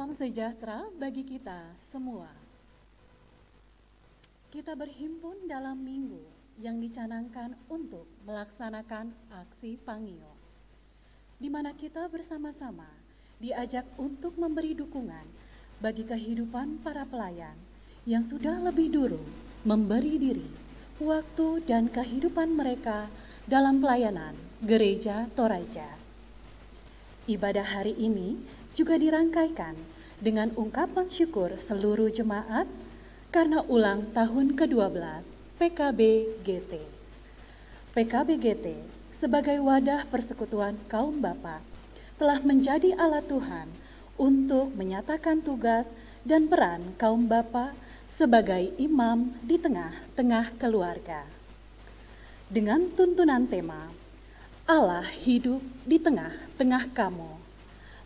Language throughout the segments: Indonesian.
Salam sejahtera bagi kita semua. Kita berhimpun dalam minggu yang dicanangkan untuk melaksanakan aksi Pangio, di mana kita bersama-sama diajak untuk memberi dukungan bagi kehidupan para pelayan yang sudah lebih dulu memberi diri, waktu, dan kehidupan mereka dalam pelayanan Gereja Toraja. Ibadah hari ini juga dirangkaikan dengan ungkapan syukur seluruh jemaat karena ulang tahun ke-12 PKB GT. PKB GT sebagai wadah persekutuan kaum bapa telah menjadi alat Tuhan untuk menyatakan tugas dan peran kaum bapa sebagai imam di tengah-tengah keluarga. Dengan tuntunan tema, Allah hidup di tengah-tengah kamu.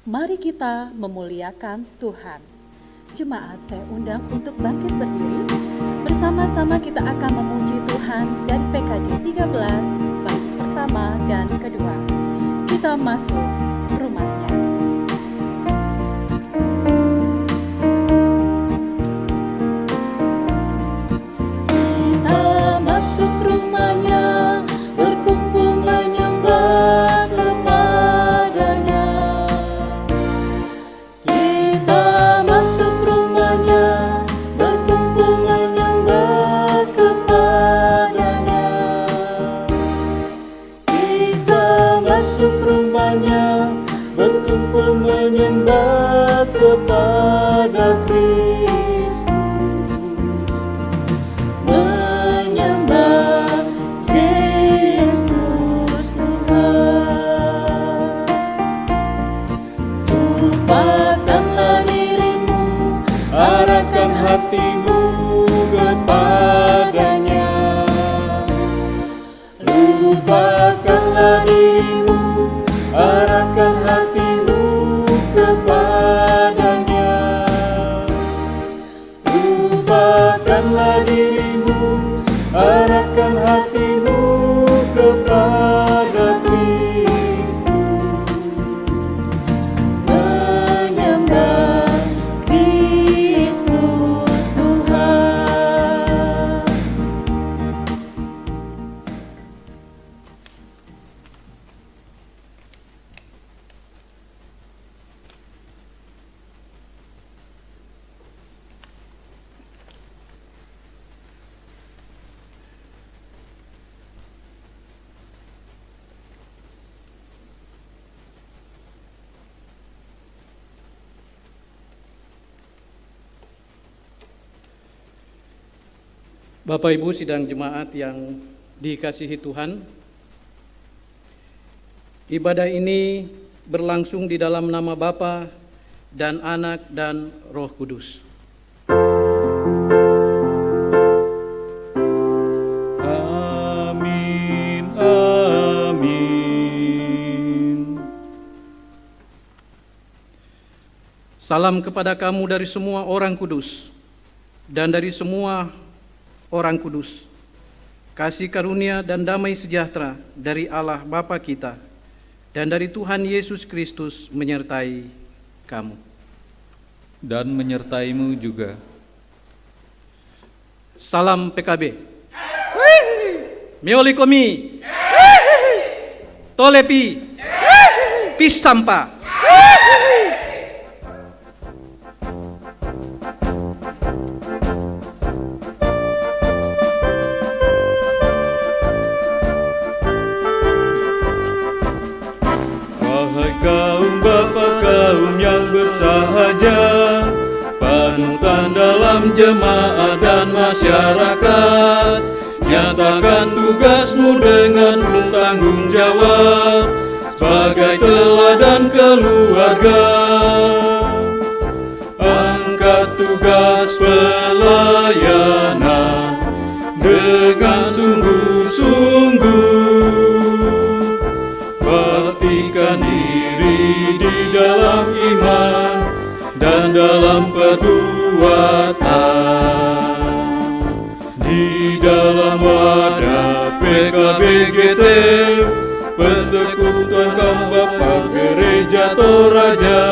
Mari kita memuliakan Tuhan. Jemaat saya undang untuk bangkit berdiri. Bersama-sama kita akan memuji Tuhan dari PKJ 13, bait pertama dan kedua. Kita masuk rumahnya. Kita masuk rumahnya, berkumpul menyembah kepadanya. Kita masuk rumahnya, berkumpul menyembah kepadanya. Kita masuk rumahnya, berkumpul menyembah kepada Kristus. Menyembah Yesus Tuhan. Lupakanlah dirimu, arahkan hatimu kepadanya. Lupakanlah dirimu, arahkan hatimu kepadanya. Lupakanlah dirimu, arahkan hatimu kepada Kristus. Menyembah Kristus Tuhan. Bapak Ibu sidang jemaat yang dikasihi Tuhan, ibadah ini berlangsung di dalam nama Bapa dan Anak dan Roh Kudus. Amin, amin. Salam kepada kamu dari semua orang kudus dan dari semua orang kudus. Kasih karunia dan damai sejahtera dari Allah Bapa kita dan dari Tuhan Yesus Kristus menyertai kamu. Dan menyertaimu juga. Salam PKB. Meolikomi. Tolepi. Pisampa. Kaum bapa kaum yang bersahaja, panutan dalam jemaat dan masyarakat, nyatakan tugasmu dengan penuh tanggung jawab sebagai teladan keluarga. Angkat tugas pelayanan dengan sungguh-sungguh. Baktikan diri di dalam iman dan dalam perbuatan. Di dalam wadah PKB GT, persekutuan kaum bapa Gereja Toraja,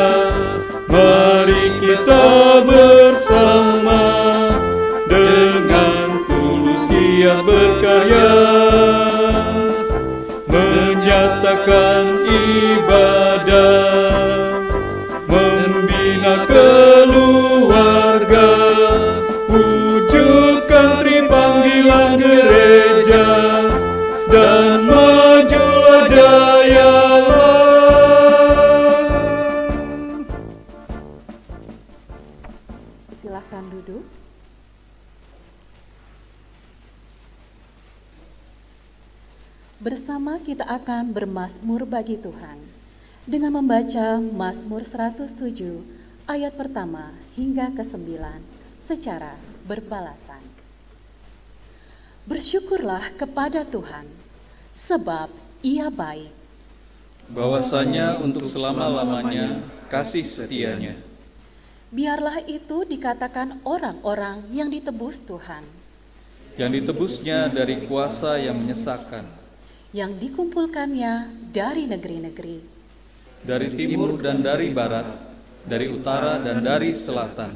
mari kita bersama dengan tulus giat berkarya, menyatakan ibadah, membina keluarga, wujudkan tripanggilan gereja, dan majulah jayalah. Silakan duduk. Bersama kita akan bermazmur bagi Tuhan dengan membaca Mazmur 107 ayat pertama hingga ke-9 secara berbalasan. Bersyukurlah kepada Tuhan, sebab Ia baik. Bahwasanya untuk selama-lamanya kasih setianya. Biarlah itu dikatakan orang-orang yang ditebus Tuhan, Yang ditebusnya dari kuasa yang menyesakan, yang dikumpulkannya dari negeri-negeri. dari timur dan dari barat, dari utara dan dari selatan.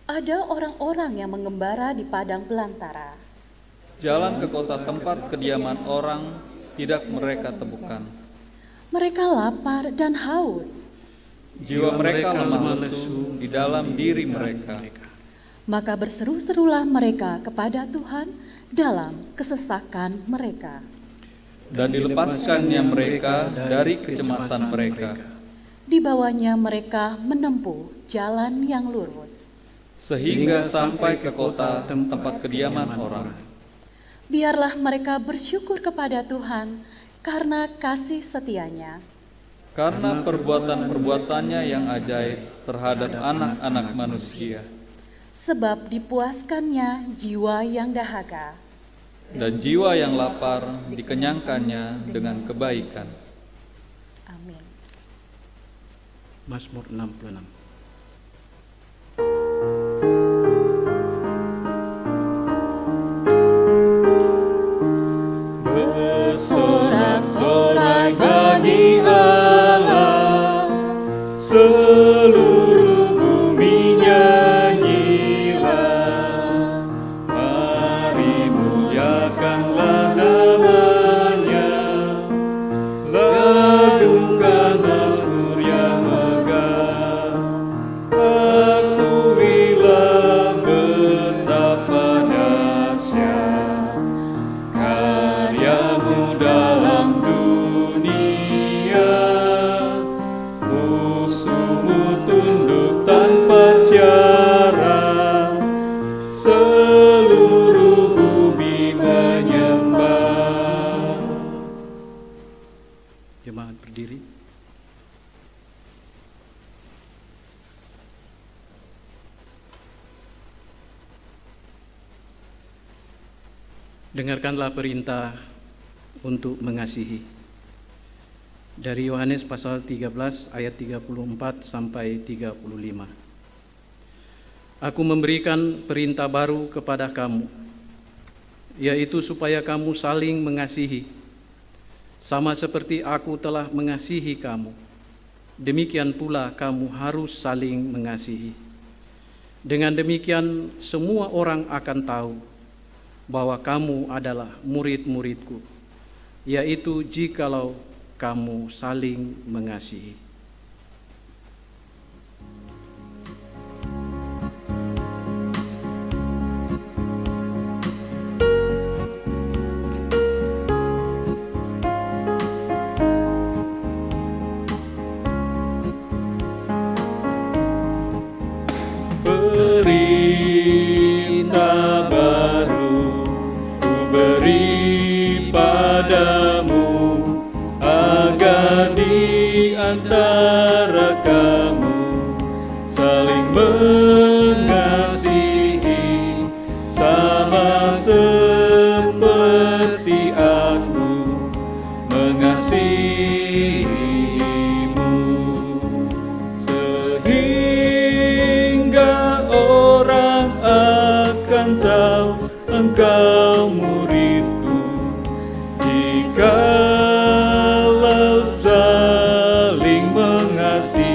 Ada orang-orang yang mengembara di padang belantara. Jalan ke kota tempat kediaman orang tidak mereka temukan. Mereka lapar dan haus, Jiwa mereka lemah lesu di dalam diri mereka. maka berseru-serulah mereka kepada Tuhan dalam kesesakan mereka. Dan dilepaskannya mereka dari kecemasan mereka, Dibawanya mereka menempuh jalan yang lurus. sehingga sampai ke kota tempat kediaman orang. Biarlah mereka bersyukur kepada Tuhan karena kasih setianya. Karena perbuatan-perbuatannya yang ajaib terhadap anak-anak manusia, Sebab dipuaskannya jiwa yang dahaga. dan jiwa yang lapar dikenyangkannya dengan kebaikan. Amin. Mazmur 66. Bersorak-sorai bagi Allah, seluruh bumi nyanyilah. Mari muliakanlah namanya, lakukan mazmur yang megah. Akuilah betapa dahsyat karyamu dalam dunia. Musuhmu tunduk tanpa syarat, seluruh bumi menyembah. Jemaat berdiri. Dengarkanlah perintah untuk mengasihi. Dari Yohanes pasal 13 ayat 34 sampai 35. Aku memberikan perintah baru kepada kamu, yaitu supaya kamu saling mengasihi. Sama seperti aku telah mengasihi kamu, demikian pula kamu harus saling mengasihi. Dengan demikian semua orang akan tahu bahwa kamu adalah murid-muridku, yaitu jikalau kamu saling mengasihi. Perintah baru ku beri padamu, agar di antara kamu saling mengasihi, sama seperti aku mengasihimu. Sehingga orang akan tahu engkau muridku, jikalau saling mengasihi.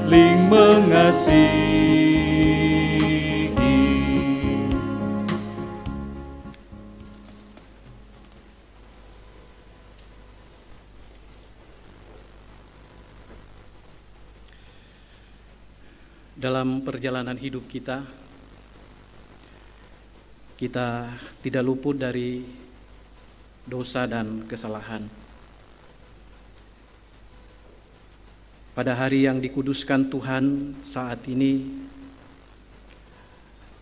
saling mengasihi. Dalam perjalanan hidup kita tidak luput dari dosa dan kesalahan. Pada hari yang dikuduskan Tuhan saat ini,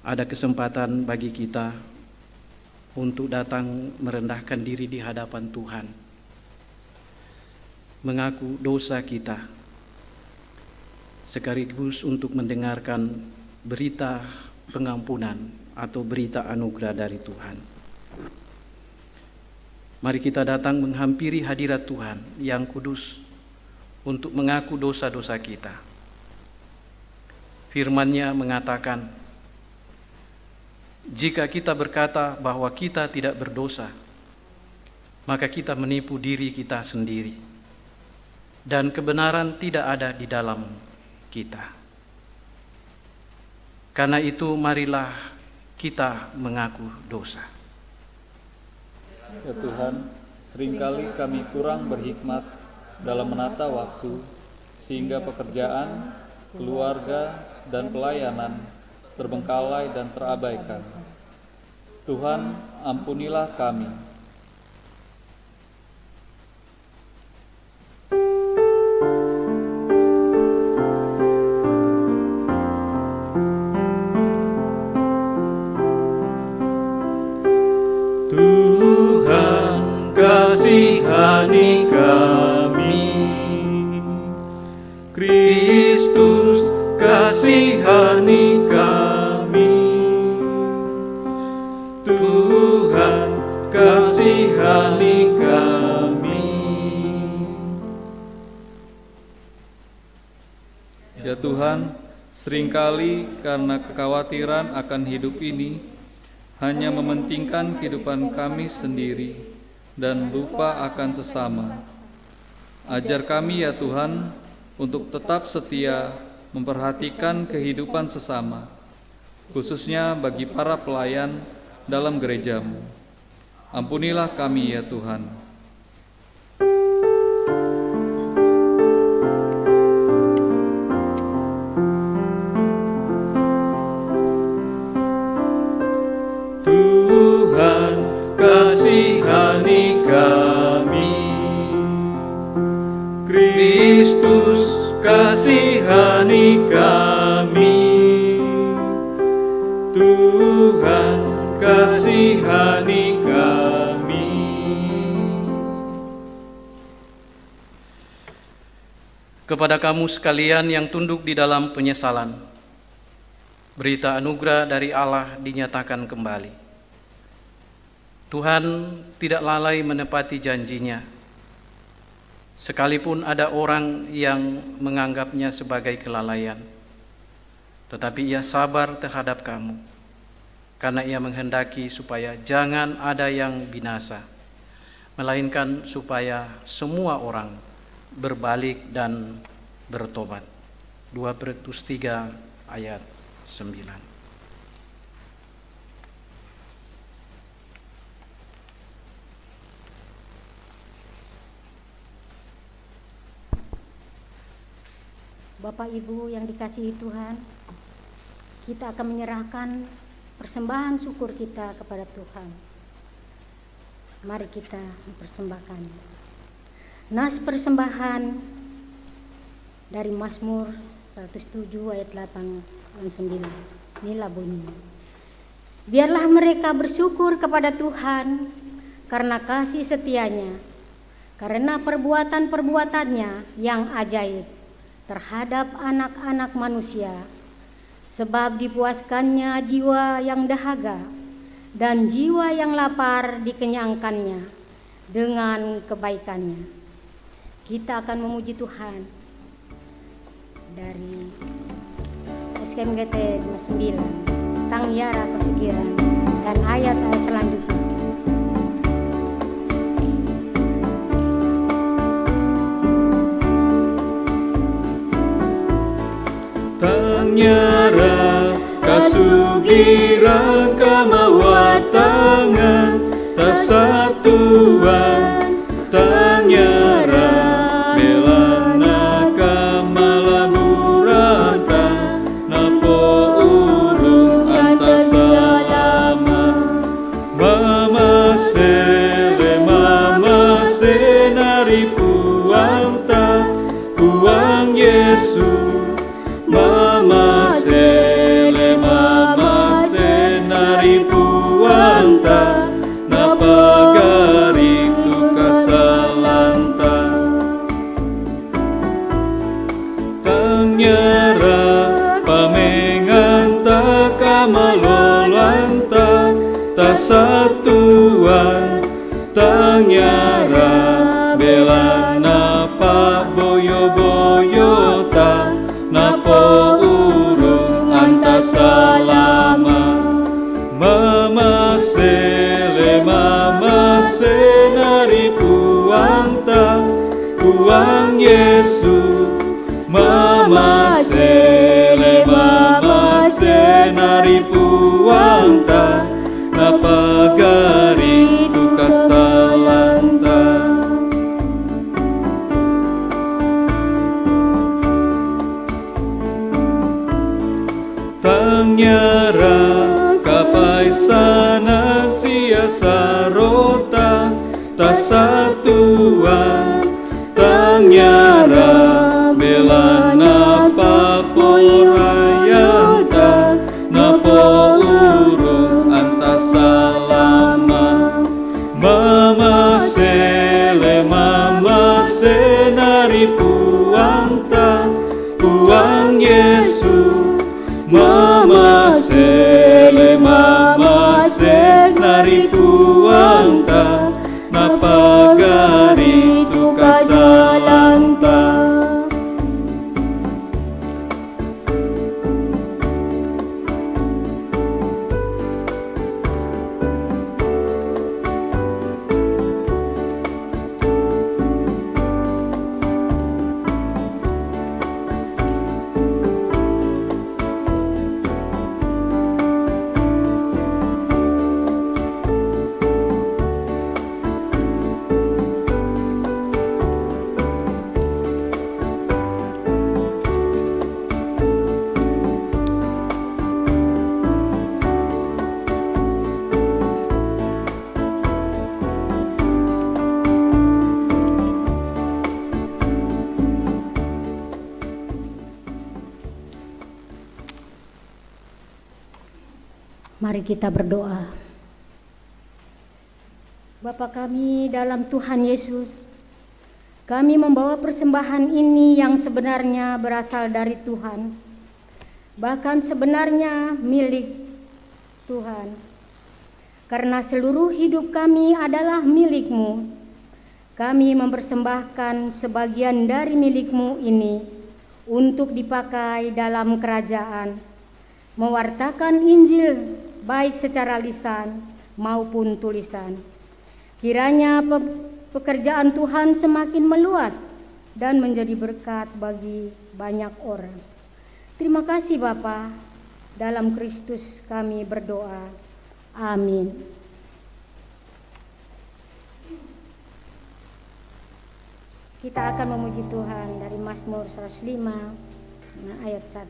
ada kesempatan bagi kita untuk datang merendahkan diri di hadapan Tuhan, mengaku dosa kita, sekaligus untuk mendengarkan berita pengampunan atau berita anugerah dari Tuhan. Mari kita datang menghampiri hadirat Tuhan yang kudus untuk mengaku dosa-dosa kita. Firman-Nya mengatakan, jika kita berkata bahwa kita tidak berdosa, maka kita menipu diri kita sendiri, dan kebenaran tidak ada di dalam kita. Karena itu marilah kita mengaku dosa. Ya Tuhan, seringkali kami kurang berhikmat dalam menata waktu, sehingga pekerjaan, keluarga, dan pelayanan terbengkalai dan terabaikan. Tuhan, ampunilah kami. Tuhan, kasihani kami. Kristus, kasihani kami. Tuhan, kasihani kami. Ya Tuhan, seringkali karena kekhawatiran akan hidup ini, hanya mementingkan kehidupan kami sendiri dan lupa akan sesama. Ajar kami ya Tuhan untuk tetap setia memperhatikan kehidupan sesama, khususnya bagi para pelayan dalam gereja-Mu. Ampunilah kami ya Tuhan. Tuhan, kasihani kami. Kristus, kasihani kami. Tuhan, kasihani kami. Kepada kamu sekalian yang tunduk di dalam penyesalan, berita anugerah dari Allah dinyatakan kembali. Tuhan tidak lalai menepati janji-Nya, sekalipun ada orang yang menganggapnya sebagai kelalaian. Tetapi Ia sabar terhadap kamu, karena Ia menghendaki supaya jangan ada yang binasa, melainkan supaya semua orang berbalik dan bertobat. 2 Petrus 3 ayat 9. Bapak Ibu yang dikasihi Tuhan, kita akan menyerahkan persembahan syukur kita kepada Tuhan. Mari kita mempersembahkan nas persembahan dari Mazmur 107 ayat 8 dan 9. Inilah bunyinya. Biarlah mereka bersyukur kepada Tuhan karena kasih setianya, karena perbuatan-perbuatannya yang ajaib terhadap anak-anak manusia, sebab dipuaskannya jiwa yang dahaga dan jiwa yang lapar dikenyangkannya dengan kebaikannya. Kita akan memuji Tuhan dari SKMGT 9 Tangyara Pesugiran dan ayat-ayat selanjutnya. Tangyara kasugiran kamawatangan tasatuan tangyara belana kamalaburanta napo urung antasalama mama senari puanta puang Yesus Mama senari puanta napagari tu kasalanta tangyara pamenganta kamalolanta tasatuan tangyara belana pa boyo-boyota napo urung antasalama mama senari puanta puang Yesus mama senari puanta napagari tu kasalanta tangyara kapaisanan siasarota tasatuan tangyara belana paporayanta napo urung antasalama mama senari puanta puang Yesus Mama senari puanta napagari tu kasalanta Mari kita berdoa. Bapa kami dalam Tuhan Yesus, kami membawa persembahan ini yang sebenarnya berasal dari Tuhan, bahkan sebenarnya milik Tuhan. Karena seluruh hidup kami adalah milik-Mu, kami mempersembahkan sebagian dari milik-Mu ini untuk dipakai dalam kerajaan, mewartakan Injil baik secara lisan maupun tulisan. Kiranya pekerjaan Tuhan semakin meluas dan menjadi berkat bagi banyak orang. Terima kasih Bapa, dalam Kristus kami berdoa. Amin. Kita akan memuji Tuhan dari Mazmur 105 ayat 1.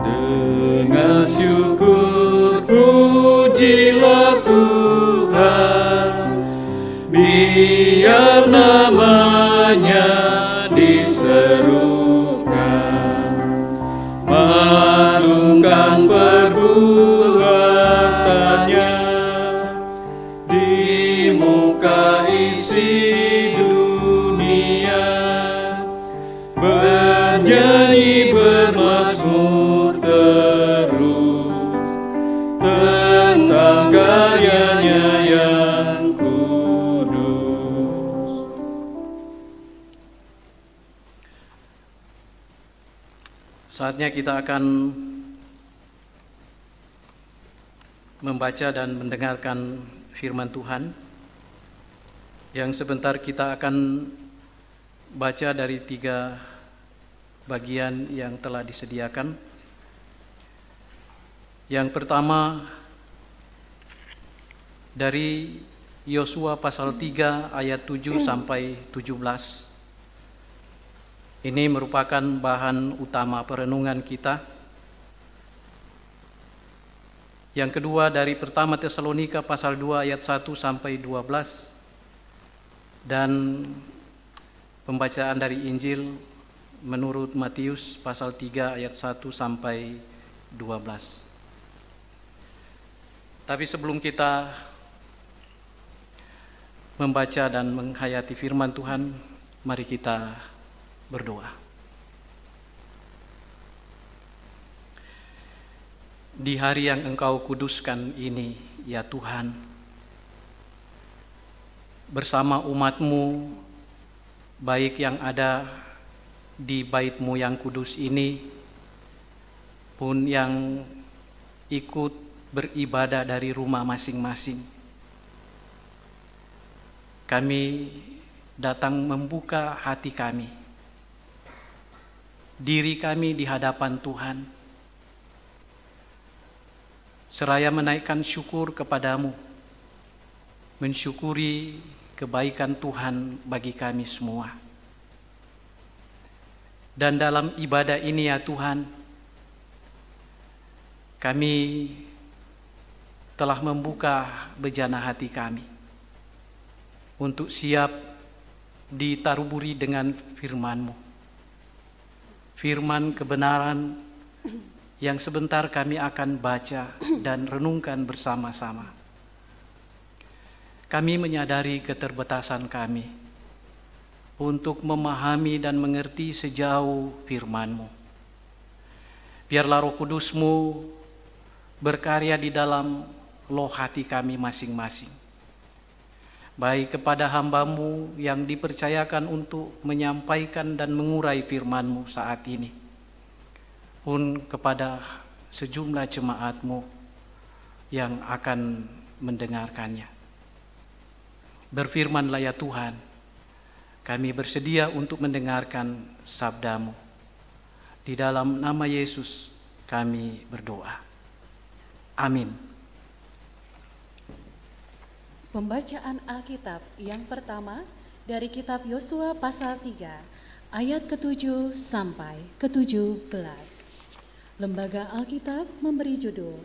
Dengan syukur pujilah Tuhan, biar namanya diserukan, maklumkan perbuatannya di muka isi dunia, bernyanyi bermazmur terus tentang karyanya yang kudus. Saatnya kita akan membaca dan mendengarkan firman Tuhan yang sebentar kita akan baca dari 3 bagian yang telah disediakan. Yang pertama dari Yosua pasal 3 ayat 7 sampai 17. Ini merupakan bahan utama perenungan kita. Yang kedua dari pertama Tesalonika pasal 2 ayat 1 sampai 12. Dan pembacaan dari Injil menurut Matius pasal 3 ayat 1 sampai 12. Tapi sebelum kita membaca dan menghayati firman Tuhan, mari kita berdoa. Di hari yang Engkau kuduskan ini, ya Tuhan, bersama umat-Mu, baik yang ada di bait-Mu yang kudus ini, pun yang ikut beribadah dari rumah masing-masing. Kami datang membuka hati kami, diri kami di hadapan Tuhan, seraya menaikkan syukur kepadamu, mensyukuri kebaikan Tuhan bagi kami semua. Dan dalam ibadah ini ya Tuhan, kami telah membuka bejana hati kami untuk siap ditaruburi dengan firman-Mu. Firman kebenaran yang sebentar kami akan baca dan renungkan bersama-sama. Kami menyadari keterbatasan kami untuk memahami dan mengerti sejauh firman-Mu. Biarlah Roh Kudus-Mu berkarya di dalam loh hati kami masing-masing, baik kepada hamba-Mu yang dipercayakan untuk menyampaikan dan mengurai firman-Mu saat ini, pun kepada sejumlah jemaat-Mu yang akan mendengarkannya. Berfirmanlah ya Tuhan, kami bersedia untuk mendengarkan sabda-Mu. Di dalam nama Yesus kami berdoa. Amin. Pembacaan Alkitab yang pertama dari kitab Yosua pasal 3 ayat ke-7 sampai ke-17. Lembaga Alkitab memberi judul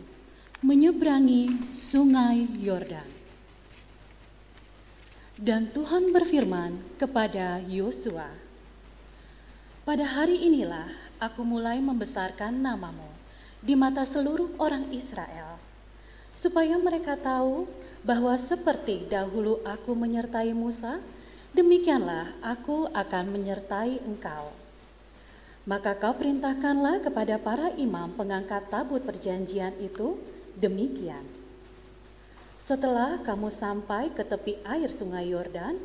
Menyeberangi Sungai Yordan. Dan Tuhan berfirman kepada Yosua, pada hari inilah aku mulai membesarkan namamu di mata seluruh orang Israel, supaya mereka tahu bahwa seperti dahulu aku menyertai Musa, demikianlah aku akan menyertai engkau. Maka kau perintahkanlah kepada para imam pengangkat tabut perjanjian itu demikian. Setelah kamu sampai ke tepi air sungai Yordan,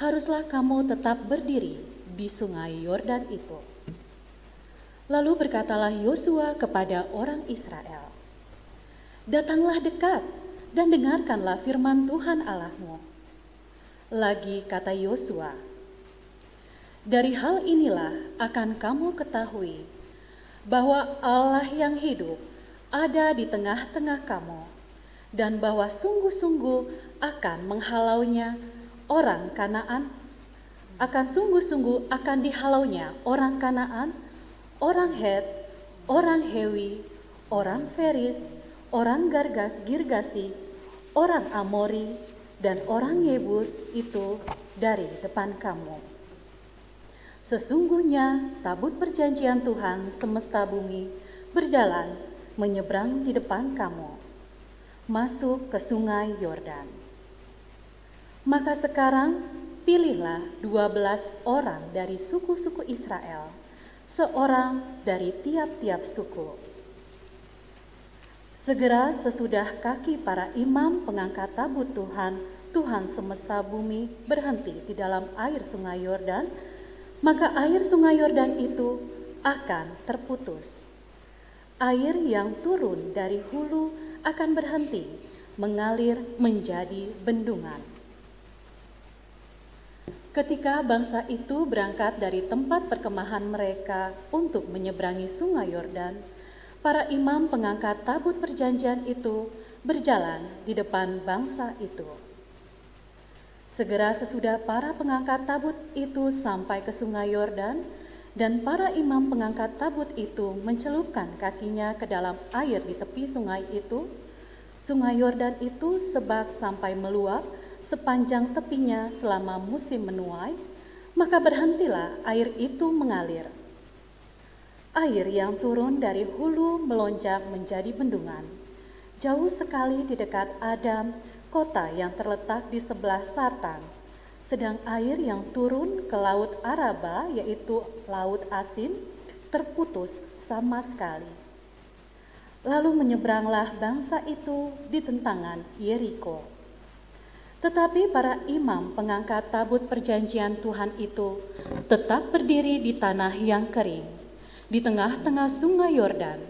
haruslah kamu tetap berdiri di sungai Yordan itu. Lalu berkatalah Yosua kepada orang Israel, datanglah dekat dan dengarkanlah firman Tuhan Allahmu. Lagi kata Yosua, dari hal inilah akan kamu ketahui bahwa Allah yang hidup ada di tengah-tengah kamu, dan bahwa sungguh-sungguh akan menghalaunya orang Kanaan, akan dihalaunya orang Kanaan, orang Het, orang Hewi, orang Feris, orang Girgasi, orang Amori, dan orang Yebus itu dari depan kamu. Sesungguhnya tabut perjanjian Tuhan semesta bumi berjalan menyeberang di depan kamu, masuk ke sungai Yordan. Maka sekarang pilihlah 12 orang dari suku-suku Israel, seorang dari tiap-tiap suku. Segera sesudah kaki para imam pengangkat tabut Tuhan semesta bumi berhenti di dalam air sungai Yordan, maka air sungai Yordan itu akan terputus. Air yang turun dari hulu akan berhenti mengalir menjadi bendungan. Ketika bangsa itu berangkat dari tempat perkemahan mereka untuk menyeberangi sungai Yordan, para imam pengangkat tabut perjanjian itu berjalan di depan bangsa itu. Segera sesudah para pengangkat tabut itu sampai ke sungai Yordan, dan para imam pengangkat tabut itu mencelupkan kakinya ke dalam air di tepi sungai itu, sungai Yordan itu sebak sampai meluap sepanjang tepinya selama musim menuai, maka berhentilah air itu mengalir. Air yang turun dari hulu melonjak menjadi bendungan, jauh sekali di dekat Adam, kota yang terletak di sebelah Sartan. Sedang air yang turun ke Laut Araba, yaitu Laut Asin, terputus sama sekali. Lalu menyeberanglah bangsa itu di tentangan Yeriko. Tetapi para imam pengangkat tabut perjanjian Tuhan itu tetap berdiri di tanah yang kering, di tengah-tengah sungai Yordan.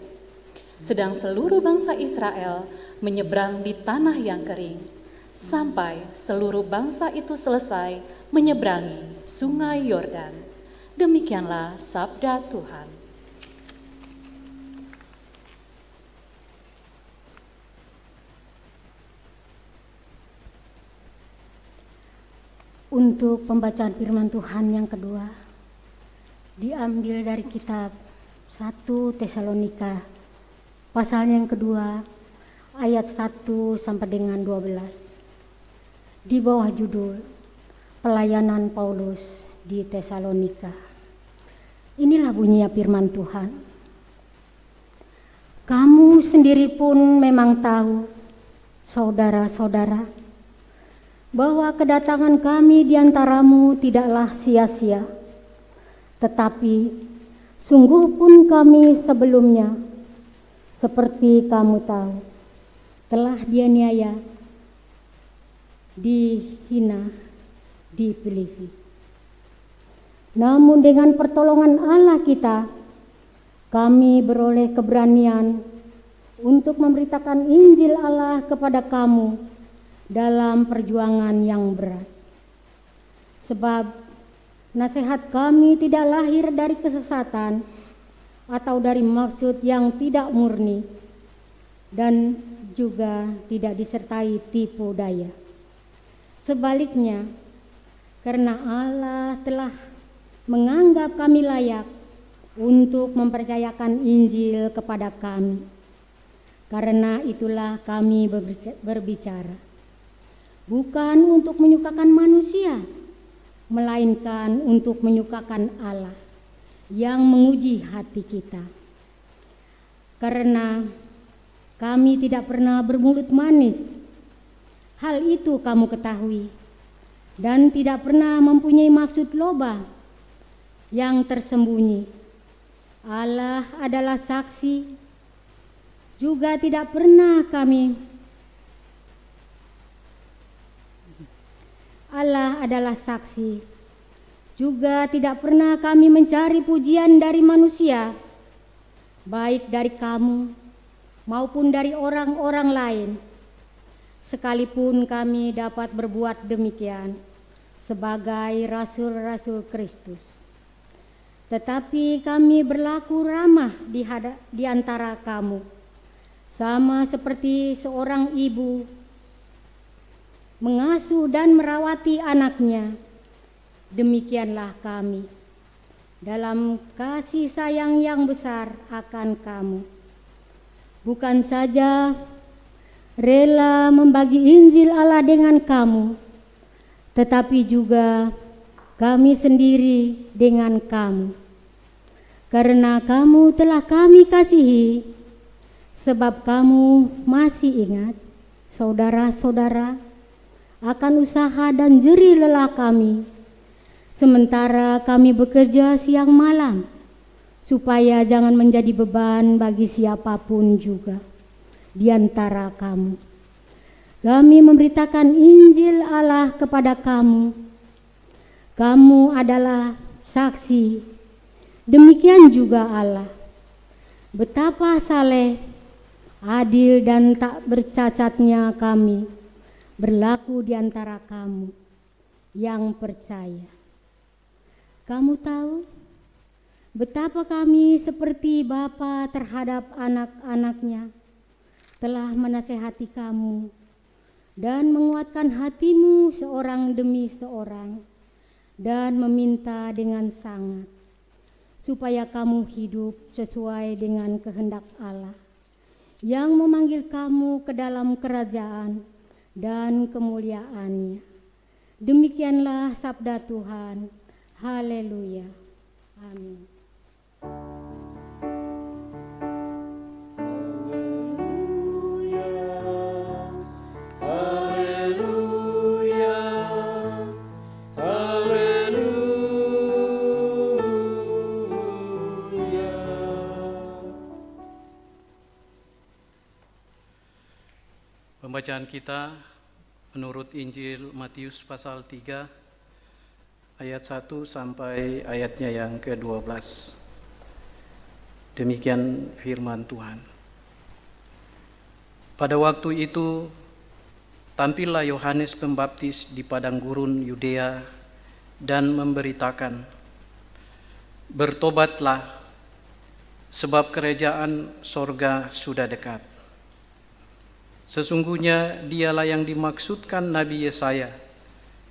Sedang seluruh bangsa Israel menyeberang di tanah yang kering, sampai seluruh bangsa itu selesai menyeberangi sungai Yordan. Demikianlah sabda Tuhan. Untuk pembacaan firman Tuhan yang kedua, diambil dari kitab 1 Tesalonika, pasal yang kedua, ayat 1 sampai dengan 12. Di bawah judul, Pelayanan Paulus di Tesalonika. Inilah bunyinya firman Tuhan. Kamu sendiri pun memang tahu, saudara-saudara, bahwa kedatangan kami di antaramu tidaklah sia-sia, tetapi sungguh pun kami sebelumnya, seperti kamu tahu, telah dianiaya, dihina di Filipi. Namun dengan pertolongan Allah kita, kami beroleh keberanian untuk memberitakan Injil Allah kepada kamu dalam perjuangan yang berat. Sebab nasihat kami tidak lahir dari kesesatan atau dari maksud yang tidak murni, dan juga tidak disertai tipu daya. Sebaliknya, karena Allah telah menganggap kami layak untuk mempercayakan Injil kepada kami, karena itulah kami berbicara. Bukan untuk menyukakan manusia, melainkan untuk menyukakan Allah yang menguji hati kita. Karena kami tidak pernah bermulut manis, hal itu kamu ketahui, dan tidak pernah mempunyai maksud loba yang tersembunyi. Allah adalah saksi, juga tidak pernah Allah adalah saksi, juga tidak pernah kami mencari pujian dari manusia, baik dari kamu maupun dari orang-orang lain, sekalipun kami dapat berbuat demikian sebagai rasul-rasul Kristus. Tetapi kami berlaku ramah di antara kamu, sama seperti seorang ibu mengasuh dan merawati anaknya. Demikianlah kami dalam kasih sayang yang besar akan kamu. Bukan saja rela membagi Injil Allah dengan kamu, tetapi juga kami sendiri dengan kamu. Karena kamu telah kami kasihi, sebab kamu masih ingat, saudara-saudara, akan usaha dan jerih lelah kami, sementara kami bekerja siang malam, supaya jangan menjadi beban bagi siapapun juga di antara kamu. Kami memberitakan Injil Allah kepada kamu. Kamu adalah saksi, demikian juga Allah. Betapa saleh, adil dan tak bercacatnya kami berlaku di antara kamu. yang percaya. Kamu tahu betapa kami seperti bapa terhadap anak-anaknya telah menasehati kamu dan menguatkan hatimu seorang demi seorang dan meminta dengan sangat supaya kamu hidup sesuai dengan kehendak Allah yang memanggil kamu ke dalam kerajaan dan kemuliaannya. Demikianlah sabda Tuhan. Haleluya. Amin. Pembacaan kita menurut Injil Matius pasal 3 ayat 1 sampai ayatnya yang ke-12. Demikian firman Tuhan. Pada waktu itu tampillah Yohanes Pembaptis di padang gurun Yudea dan memberitakan, "Bertobatlah, sebab kerajaan sorga sudah dekat." Sesungguhnya dialah yang dimaksudkan Nabi Yesaya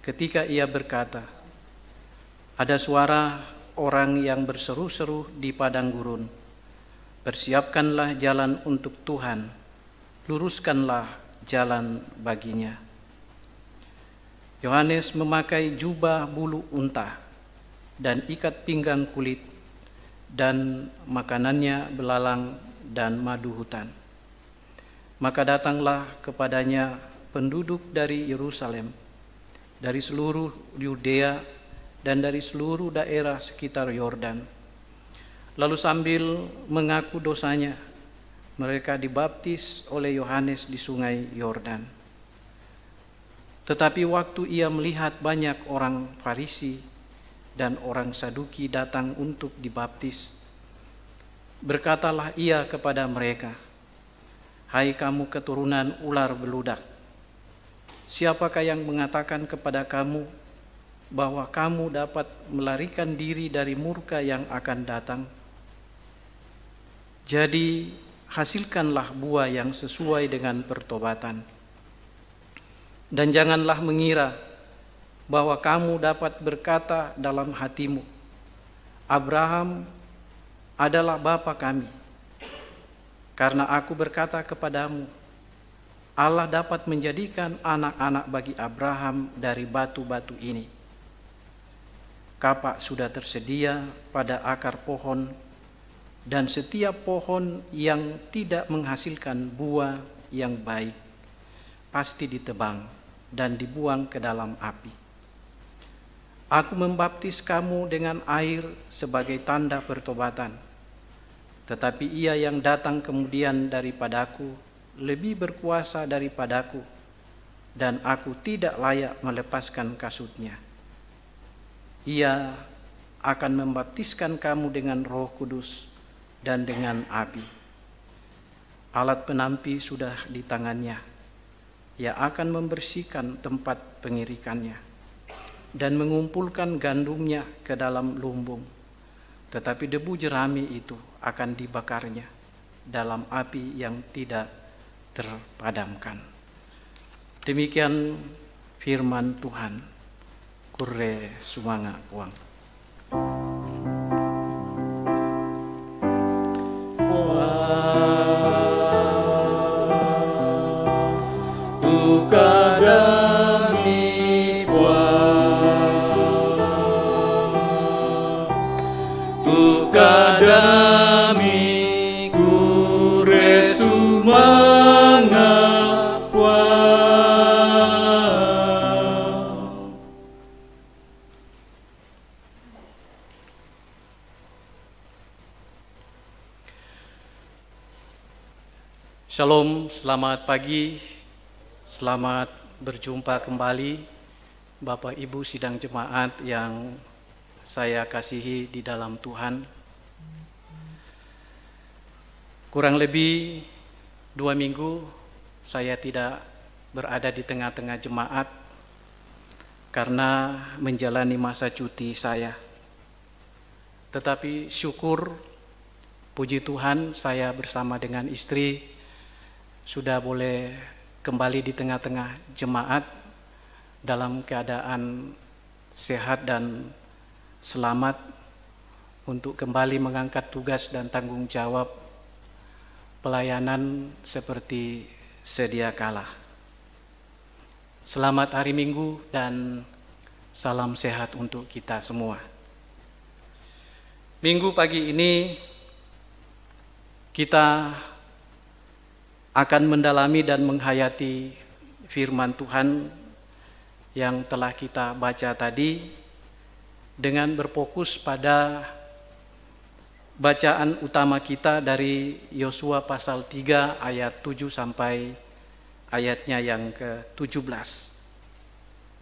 ketika ia berkata, "Ada suara orang yang berseru-seru di padang gurun, persiapkanlah jalan untuk Tuhan, luruskanlah jalan baginya." Yohanes memakai jubah bulu unta dan ikat pinggang kulit, dan makanannya belalang dan madu hutan. Maka datanglah kepadanya penduduk dari Yerusalem, dari seluruh Yudea dan dari seluruh daerah sekitar Yordan. Lalu sambil mengaku dosanya, mereka dibaptis oleh Yohanes di sungai Yordan. Tetapi waktu ia melihat banyak orang Farisi dan orang Saduki datang untuk dibaptis, berkatalah ia kepada mereka, "Hai kamu keturunan ular beludak, siapakah yang mengatakan kepada kamu bahwa kamu dapat melarikan diri dari murka yang akan datang? Jadi hasilkanlah buah yang sesuai dengan pertobatan. Dan janganlah mengira bahwa kamu dapat berkata dalam hatimu, Abraham adalah bapa kami. Karena aku berkata kepadamu, Allah dapat menjadikan anak-anak bagi Abraham dari batu-batu ini. Kapak sudah tersedia pada akar pohon, dan setiap pohon yang tidak menghasilkan buah yang baik pasti ditebang dan dibuang ke dalam api. Aku membaptis kamu dengan air sebagai tanda pertobatan, tetapi ia yang datang kemudian daripadaku lebih berkuasa daripadaku, dan aku tidak layak melepaskan kasutnya. Ia akan membaptiskan kamu dengan Roh Kudus dan dengan api. Alat penampi sudah di tangannya. Ia akan membersihkan tempat pengirikannya dan mengumpulkan gandumnya ke dalam lumbung. Tetapi debu jerami itu akan dibakarnya dalam api yang tidak terpadamkan. Demikian firman Tuhan. Kure sumanga uang. Tukadami puasa, tukadami kure sumanga puasa. Shalom, selamat pagi, selamat berjumpa kembali Bapak Ibu sidang jemaat yang saya kasihi di dalam Tuhan. Kurang lebih 2 minggu saya tidak berada di tengah-tengah jemaat karena menjalani masa cuti saya. Tetapi syukur, puji Tuhan, saya bersama dengan istri sudah boleh kembali di tengah-tengah jemaat dalam keadaan sehat dan selamat untuk kembali mengangkat tugas dan tanggung jawab pelayanan seperti sedia kala. Selamat hari Minggu dan salam sehat untuk kita semua. Minggu pagi ini kita akan mendalami dan menghayati firman Tuhan yang telah kita baca tadi dengan berfokus pada bacaan utama kita dari Yosua pasal 3 ayat 7 sampai ayatnya yang ke-17.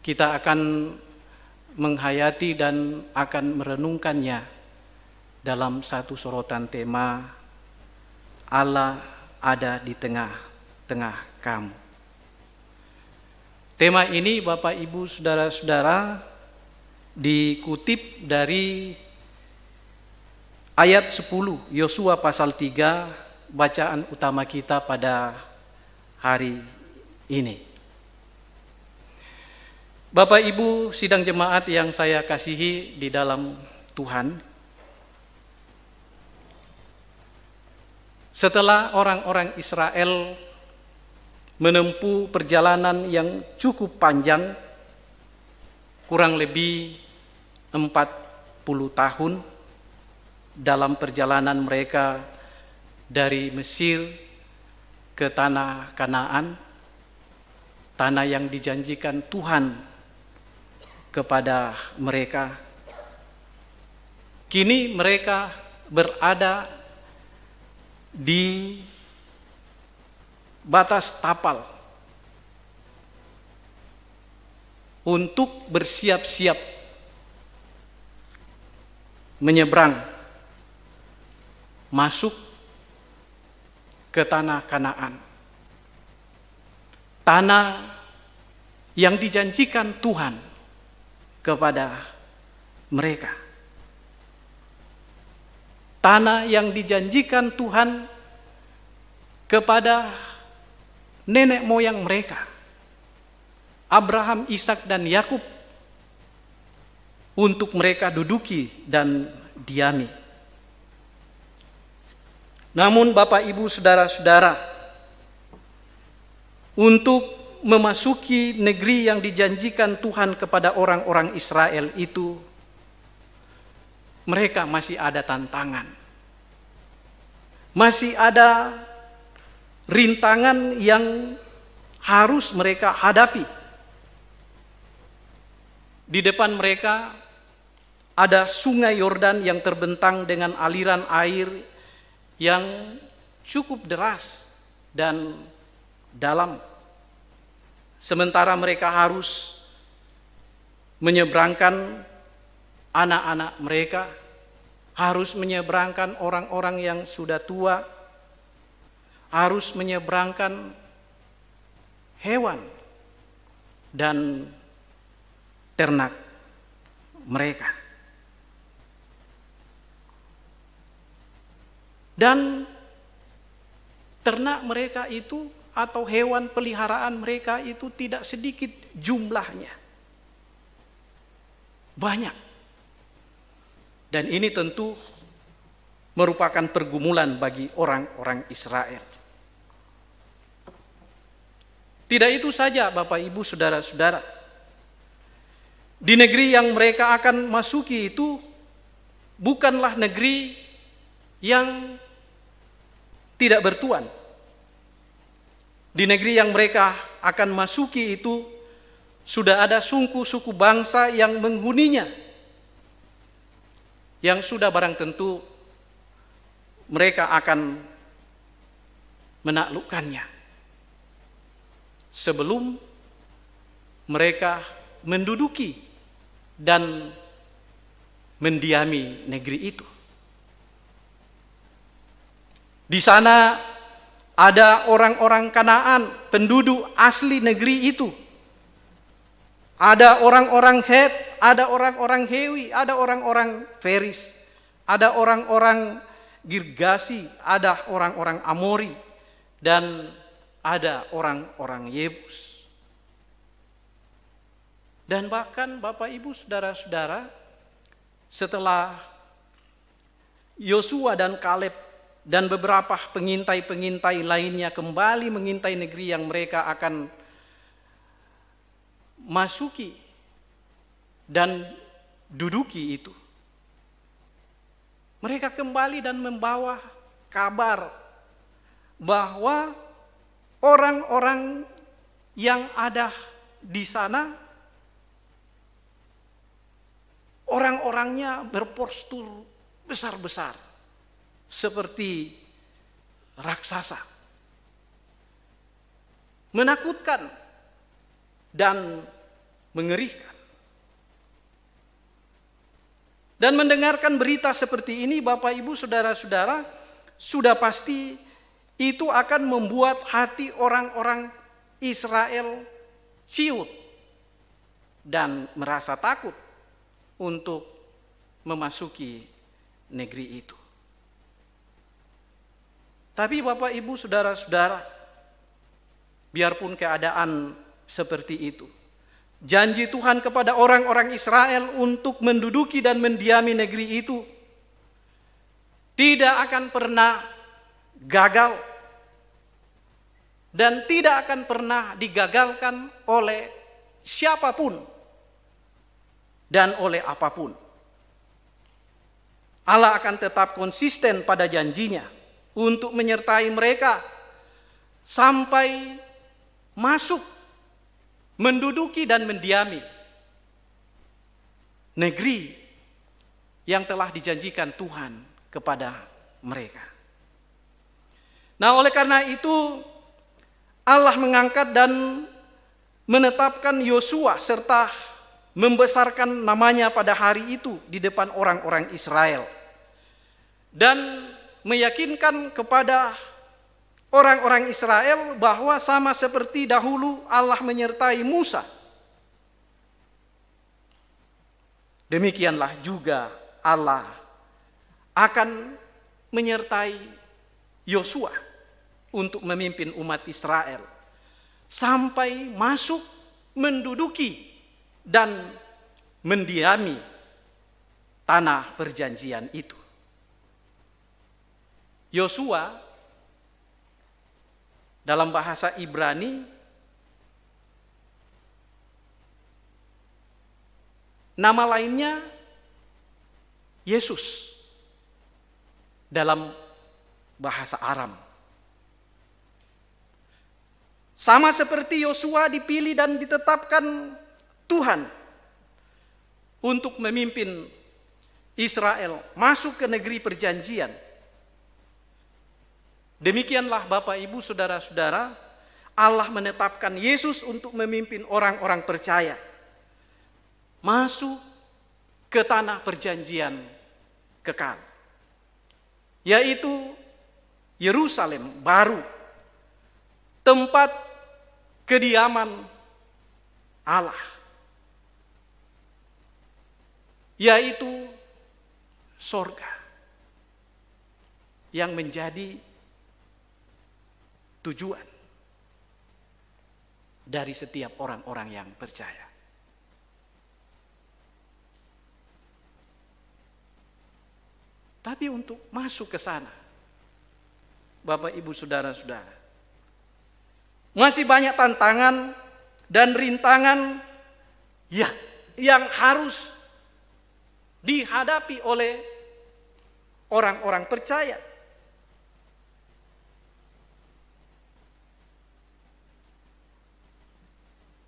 Kita akan menghayati dan akan merenungkannya dalam satu sorotan tema, Allah ada di tengah-tengah kamu. Tema ini Bapak Ibu Saudara-saudara dikutip dari ayat 10 Yosua pasal 3, bacaan utama kita pada hari ini. Bapak Ibu sidang jemaat yang saya kasihi di dalam Tuhan, setelah orang-orang Israel menempuh perjalanan yang cukup panjang, kurang lebih 40 tahun dalam perjalanan mereka dari Mesir ke tanah Kanaan, tanah yang dijanjikan Tuhan kepada mereka. Kini mereka berada di batas tapal untuk bersiap-siap menyeberang masuk ke tanah Kanaan, tanah yang dijanjikan Tuhan kepada mereka, tanah yang dijanjikan Tuhan kepada nenek moyang mereka, Abraham, Ishak, dan Yakub, untuk mereka duduki dan diami. Namun Bapak Ibu Saudara-saudara, untuk memasuki negeri yang dijanjikan Tuhan kepada orang-orang Israel itu, mereka masih ada tantangan, masih ada rintangan yang harus mereka hadapi. Di depan mereka ada sungai Yordan yang terbentang dengan aliran air yang cukup deras dan dalam. Sementara mereka harus menyeberangkan anak-anak mereka, harus menyeberangkan orang-orang yang sudah tua, harus menyeberangkan hewan dan ternak mereka. Dan ternak mereka itu atau hewan peliharaan mereka itu tidak sedikit jumlahnya, banyak. Dan ini tentu merupakan pergumulan bagi orang-orang Israel. Tidak itu saja Bapak Ibu Saudara-saudara, di negeri yang mereka akan masuki itu bukanlah negeri yang tidak bertuan. Di negeri yang mereka akan masuki itu sudah ada suku-suku bangsa yang menghuninya, yang sudah barang tentu mereka akan menaklukkannya sebelum mereka menduduki dan mendiami negeri itu. Di sana ada orang-orang Kanaan, penduduk asli negeri itu. Ada orang-orang Het, ada orang-orang Hewi, ada orang-orang Feris, ada orang-orang Girgasi, ada orang-orang Amori, dan ada orang-orang Yebus. Dan bahkan Bapak Ibu Saudara-saudara, setelah Yosua dan Kaleb dan beberapa pengintai-pengintai lainnya kembali mengintai negeri yang mereka akan masuki dan duduki itu, mereka kembali dan membawa kabar bahwa orang-orang yang ada di sana, orang-orangnya berpostur besar-besar seperti raksasa, menakutkan dan mengerikan. Dan mendengarkan berita seperti ini, Bapak Ibu Saudara-saudara, sudah pasti itu akan membuat hati orang-orang Israel ciut dan merasa takut untuk memasuki negeri itu. Tapi Bapak Ibu Saudara-saudara, biarpun keadaan seperti itu, janji Tuhan kepada orang-orang Israel untuk menduduki dan mendiami negeri itu tidak akan pernah gagal dan tidak akan pernah digagalkan oleh siapapun dan oleh apapun. Allah akan tetap konsisten pada janjinya untuk menyertai mereka sampai masuk, menduduki dan mendiami negeri yang telah dijanjikan Tuhan kepada mereka. Nah, oleh karena itu Allah mengangkat dan menetapkan Yosua serta membesarkan namanya pada hari itu di depan orang-orang Israel dan meyakinkan kepada orang-orang Israel bahwa sama seperti dahulu Allah menyertai Musa, demikianlah juga Allah akan menyertai Yosua untuk memimpin umat Israel sampai masuk, menduduki dan mendiami tanah perjanjian itu. Yosua dalam bahasa Ibrani nama lainnya Yesus dalam bahasa Aram. Sama seperti Yosua dipilih dan ditetapkan Tuhan untuk memimpin Israel masuk ke negeri perjanjian. Demikianlah Bapak Ibu Saudara-saudara, Allah menetapkan Yesus untuk memimpin orang-orang percaya masuk ke tanah perjanjian kekal, yaitu Yerusalem baru, tempat kediaman Allah, yaitu sorga yang menjadi tujuan dari setiap orang-orang yang percaya. Tapi untuk masuk ke sana, Bapak Ibu Saudara-saudara, masih banyak tantangan dan rintangan yang harus dihadapi oleh orang-orang percaya.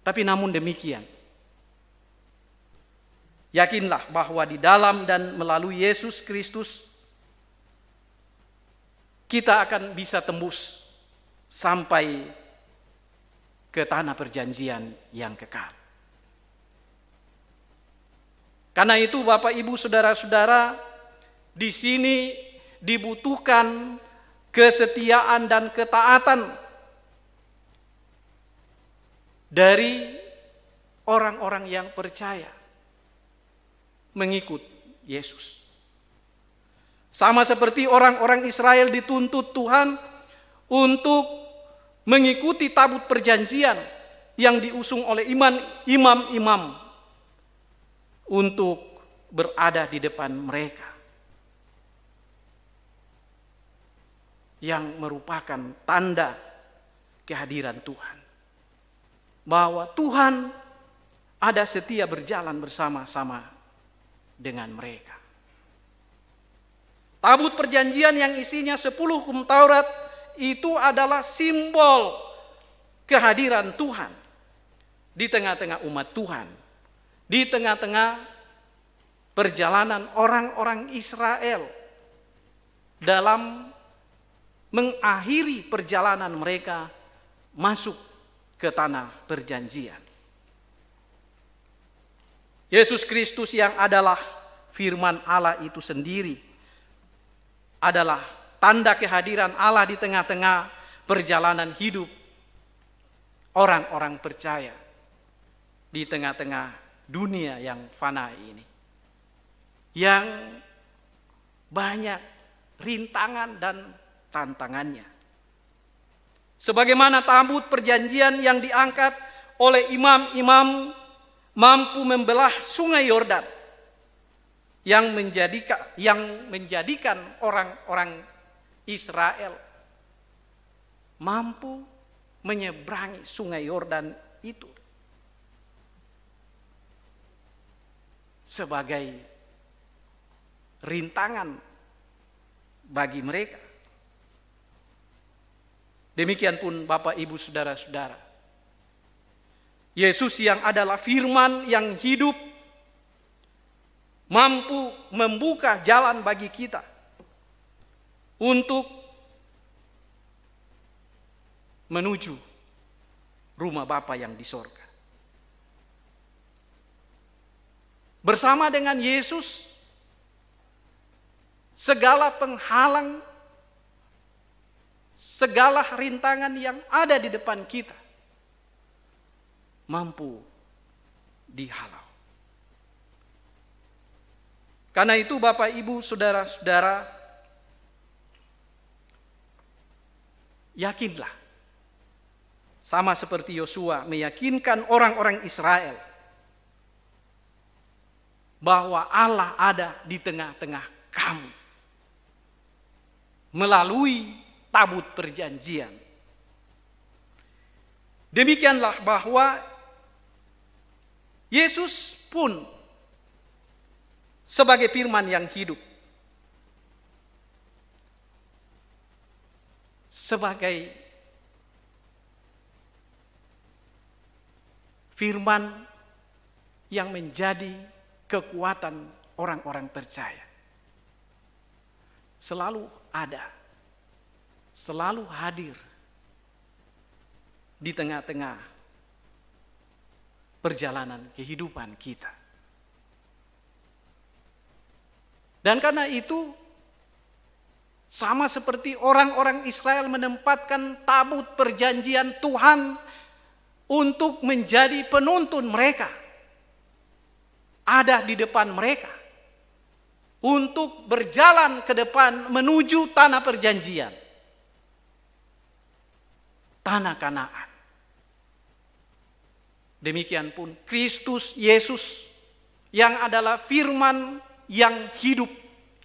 Tapi namun demikian, yakinlah bahwa di dalam dan melalui Yesus Kristus kita akan bisa tembus sampai ke tanah perjanjian yang kekal. Karena itu Bapak Ibu Saudara-saudara, di sini dibutuhkan kesetiaan dan ketaatan dari orang-orang yang percaya mengikut Yesus. Sama seperti orang-orang Israel dituntut Tuhan untuk mengikuti tabut perjanjian yang diusung oleh imam-imam untuk berada di depan mereka, yang merupakan tanda kehadiran Tuhan, bahwa Tuhan ada setia berjalan bersama-sama dengan mereka. Tabut perjanjian yang isinya 10 hukum Taurat itu adalah simbol kehadiran Tuhan di tengah-tengah umat Tuhan, di tengah-tengah perjalanan orang-orang Israel dalam mengakhiri perjalanan mereka masuk ke tanah perjanjian. Yesus Kristus yang adalah firman Allah itu sendiri adalah tanda kehadiran Allah di tengah-tengah perjalanan hidup orang-orang percaya di tengah-tengah dunia yang fana ini, yang banyak rintangan dan tantangannya. Sebagaimana tabut perjanjian yang diangkat oleh imam-imam mampu membelah sungai Yordan, yang menjadikan orang-orang Israel mampu menyeberangi sungai Yordan itu sebagai rintangan bagi mereka. Demikian pun Bapak, Ibu, Saudara-saudara, Yesus yang adalah firman yang hidup mampu membuka jalan bagi kita untuk menuju rumah Bapa yang di sorga. Bersama dengan Yesus, segala penghalang, segala rintangan yang ada di depan kita mampu dihalau. Karena itu Bapak, Ibu, Saudara-saudara, yakinlah, sama seperti Yosua meyakinkan orang-orang Israel bahwa Allah ada di tengah-tengah kamu melalui tabut perjanjian. Demikianlah bahwa Yesus pun sebagai firman yang hidup, sebagai firman yang menjadi kekuatan orang-orang percaya, selalu ada, selalu hadir di tengah-tengah perjalanan kehidupan kita. Dan karena itu, sama seperti orang-orang Israel menempatkan tabut perjanjian Tuhan untuk menjadi penuntun mereka, ada di depan mereka, untuk berjalan ke depan menuju tanah perjanjian, tanah Kanaan. Demikian pun Kristus Yesus yang adalah firman yang hidup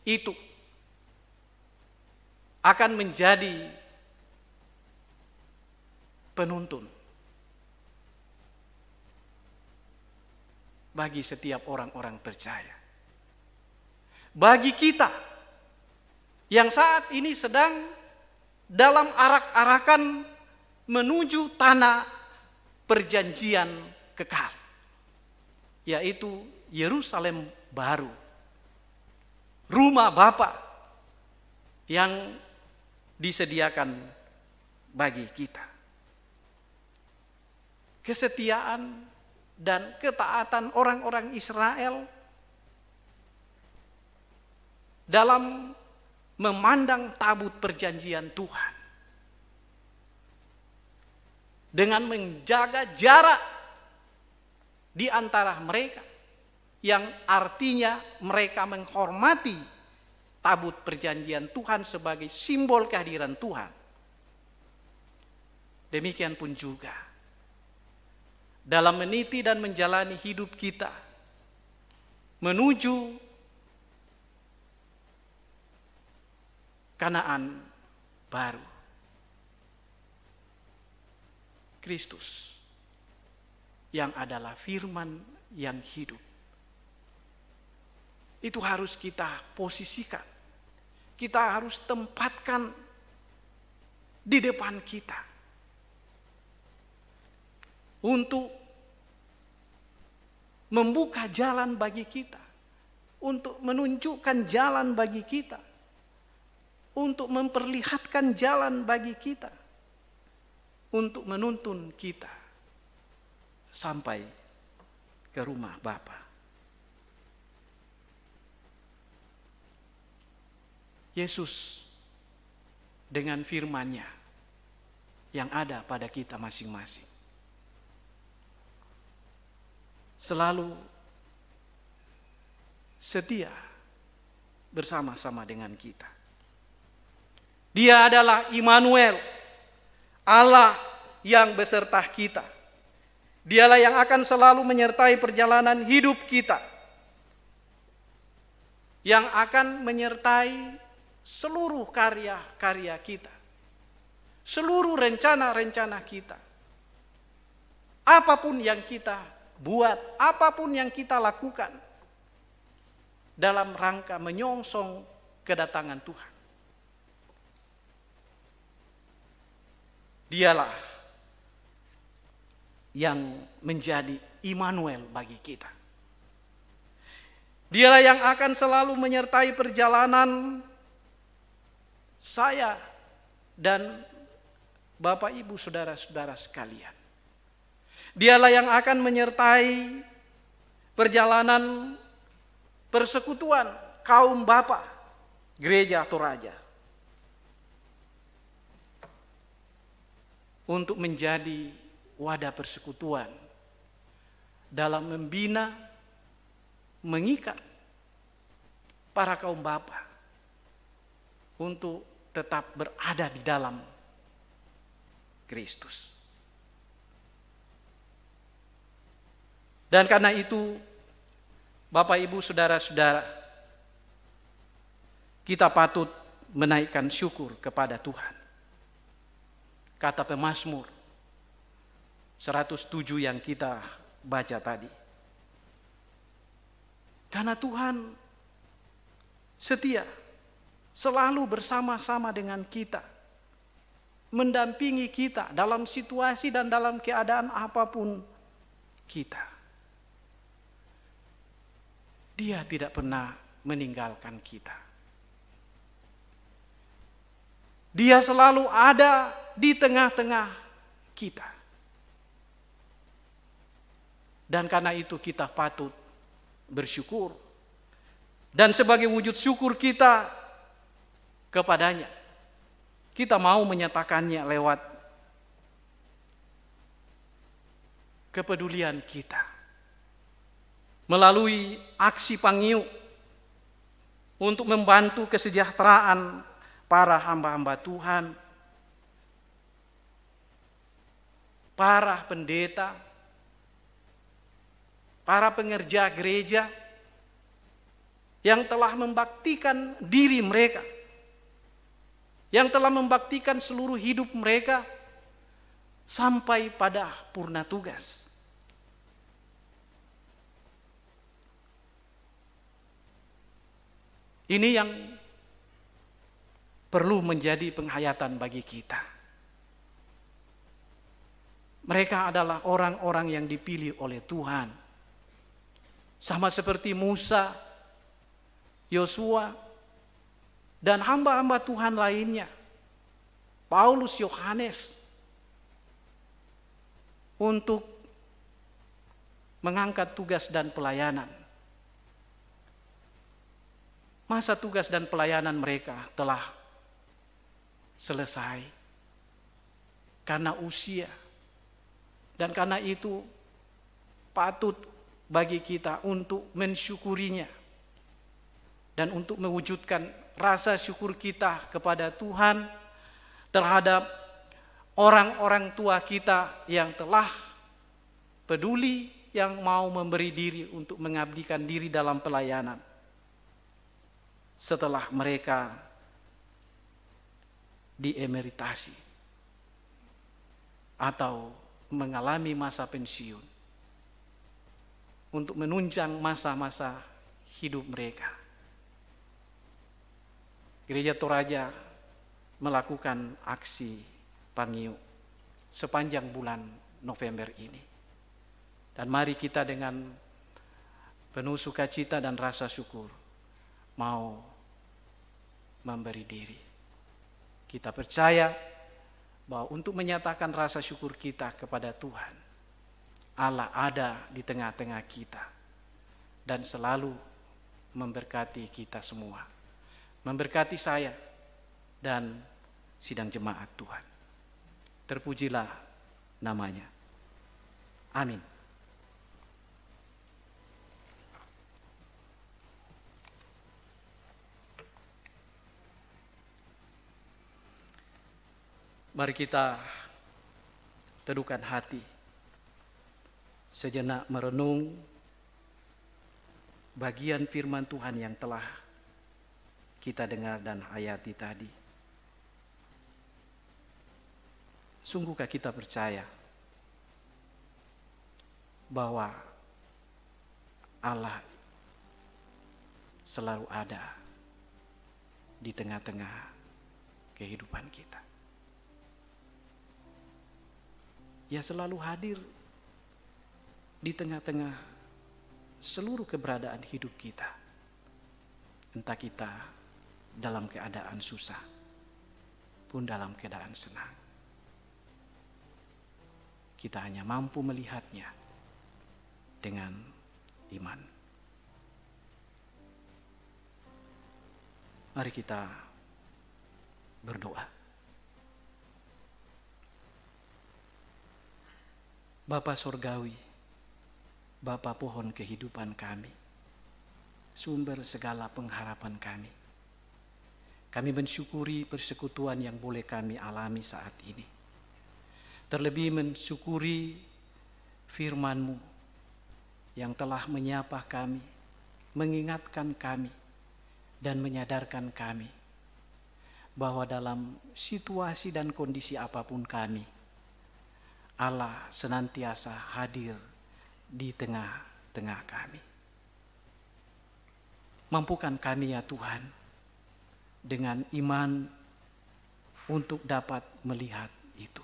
itu akan menjadi penuntun bagi setiap orang-orang percaya. Bagi kita yang saat ini sedang dalam arak-arakan menuju tanah perjanjian kekal, yaitu Yerusalem baru, rumah Bapa yang disediakan bagi kita. Kesetiaan dan ketaatan orang-orang Israel dalam memandang tabut perjanjian Tuhan, dengan menjaga jarak di antara mereka, yang artinya mereka menghormati tabut perjanjian Tuhan sebagai simbol kehadiran Tuhan. Demikian pun juga dalam meniti dan menjalani hidup kita menuju Kanaan baru. Kristus yang adalah firman yang hidup. Itu harus kita posisikan. Kita harus tempatkan di depan kita. Untuk membuka jalan bagi kita. Untuk menunjukkan jalan bagi kita. Untuk memperlihatkan jalan bagi kita. Untuk menuntun kita sampai ke rumah Bapa. Yesus dengan firman-Nya yang ada pada kita masing-masing selalu setia bersama-sama dengan kita. Dia adalah Immanuel, Allah yang beserta kita. Dialah yang akan selalu menyertai perjalanan hidup kita, yang akan menyertai seluruh karya-karya kita, seluruh rencana-rencana kita. Apapun yang kita buat, apapun yang kita lakukan dalam rangka menyongsong kedatangan Tuhan. Dialah yang menjadi Immanuel bagi kita. Dialah yang akan selalu menyertai perjalanan saya dan Bapak Ibu saudara-saudara sekalian. Dialah yang akan menyertai perjalanan persekutuan kaum Bapa, gereja atau raja, untuk menjadi wadah persekutuan dalam membina, mengikat para kaum Bapa untuk tetap berada di dalam Kristus. Dan karena itu, Bapak Ibu saudara-saudara, kita patut menaikkan syukur kepada Tuhan. Kata pemazmur 107 yang kita baca tadi. Karena Tuhan setia, selalu bersama-sama dengan kita, mendampingi kita dalam situasi dan dalam keadaan apapun kita. Dia tidak pernah meninggalkan kita. Dia selalu ada di tengah-tengah kita. Dan karena itu kita patut bersyukur. Dan sebagai wujud syukur kita kepadanya, kita mau menyatakannya lewat kepedulian kita. Melalui aksi Pangio untuk membantu kesejahteraan para hamba-hamba Tuhan, para pendeta, para pengerja gereja yang telah membaktikan diri mereka, yang telah membaktikan seluruh hidup mereka sampai pada purna tugas. Ini yang perlu menjadi penghayatan bagi kita. Mereka adalah orang-orang yang dipilih oleh Tuhan. Sama seperti Musa, Yosua, dan hamba-hamba Tuhan lainnya. Paulus, Yohanes, untuk mengangkat tugas dan pelayanan. Masa tugas dan pelayanan mereka telah selesai karena usia, dan karena itu patut bagi kita untuk mensyukurinya dan untuk mewujudkan rasa syukur kita kepada Tuhan terhadap orang-orang tua kita yang telah peduli, yang mau memberi diri untuk mengabdikan diri dalam pelayanan setelah mereka diemeritasi atau mengalami masa pensiun, untuk menunjang masa-masa hidup mereka. Gereja Toraja melakukan aksi Pangiyuk sepanjang bulan November ini. Dan mari kita dengan penuh sukacita dan rasa syukur mau memberi diri. Kita percaya bahwa untuk menyatakan rasa syukur kita kepada Tuhan, Allah ada di tengah-tengah kita dan selalu memberkati kita semua. Memberkati saya dan sidang jemaat Tuhan. Terpujilah namanya. Amin. Mari kita teduhkan hati, sejenak merenung bagian firman Tuhan yang telah kita dengar dan hayati tadi. Sungguhkah kita percaya bahwa Allah selalu ada di tengah-tengah kehidupan kita? Ia selalu hadir di tengah-tengah seluruh keberadaan hidup kita. Entah kita dalam keadaan susah pun dalam keadaan senang. Kita hanya mampu melihatnya dengan iman. Mari kita berdoa. Bapa Surgawi, Bapa pohon kehidupan kami, sumber segala pengharapan kami. Kami mensyukuri persekutuan yang boleh kami alami saat ini. Terlebih mensyukuri firman-Mu yang telah menyapa kami, mengingatkan kami, dan menyadarkan kami bahwa dalam situasi dan kondisi apapun kami, Allah senantiasa hadir di tengah-tengah kami. Mampukan kami ya Tuhan dengan iman untuk dapat melihat itu.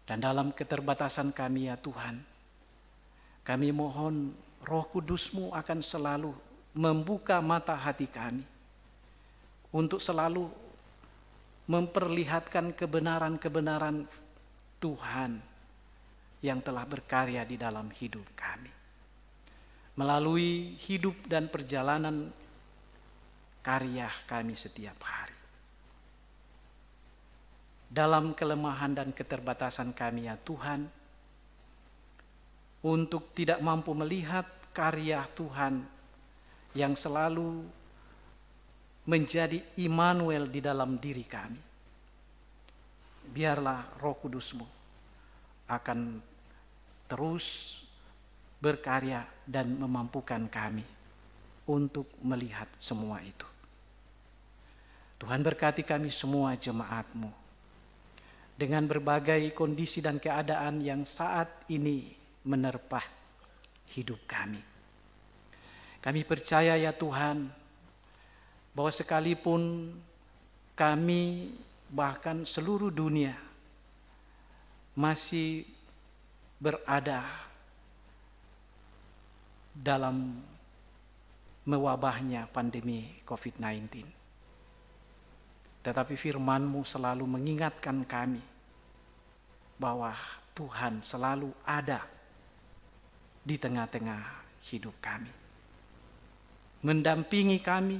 Dan dalam keterbatasan kami ya Tuhan, kami mohon Roh Kudus-Mu akan selalu membuka mata hati kami untuk selalu memperlihatkan kebenaran-kebenaran Tuhan yang telah berkarya di dalam hidup kami. Melalui hidup dan perjalanan karya kami setiap hari. Dalam kelemahan dan keterbatasan kami ya Tuhan, untuk tidak mampu melihat karya Tuhan yang selalu menjadi Immanuel di dalam diri kami. Biarlah Roh Kudus-Mu akan terus berkarya dan memampukan kami untuk melihat semua itu. Tuhan berkati kami semua jemaat-Mu dengan berbagai kondisi dan keadaan yang saat ini menerpa hidup kami. Kami percaya ya Tuhan, bahwa sekalipun kami bahkan seluruh dunia masih berada dalam mewabahnya pandemi COVID-19. Tetapi firman-Mu selalu mengingatkan kami bahwa Tuhan selalu ada di tengah-tengah hidup kami. Mendampingi kami,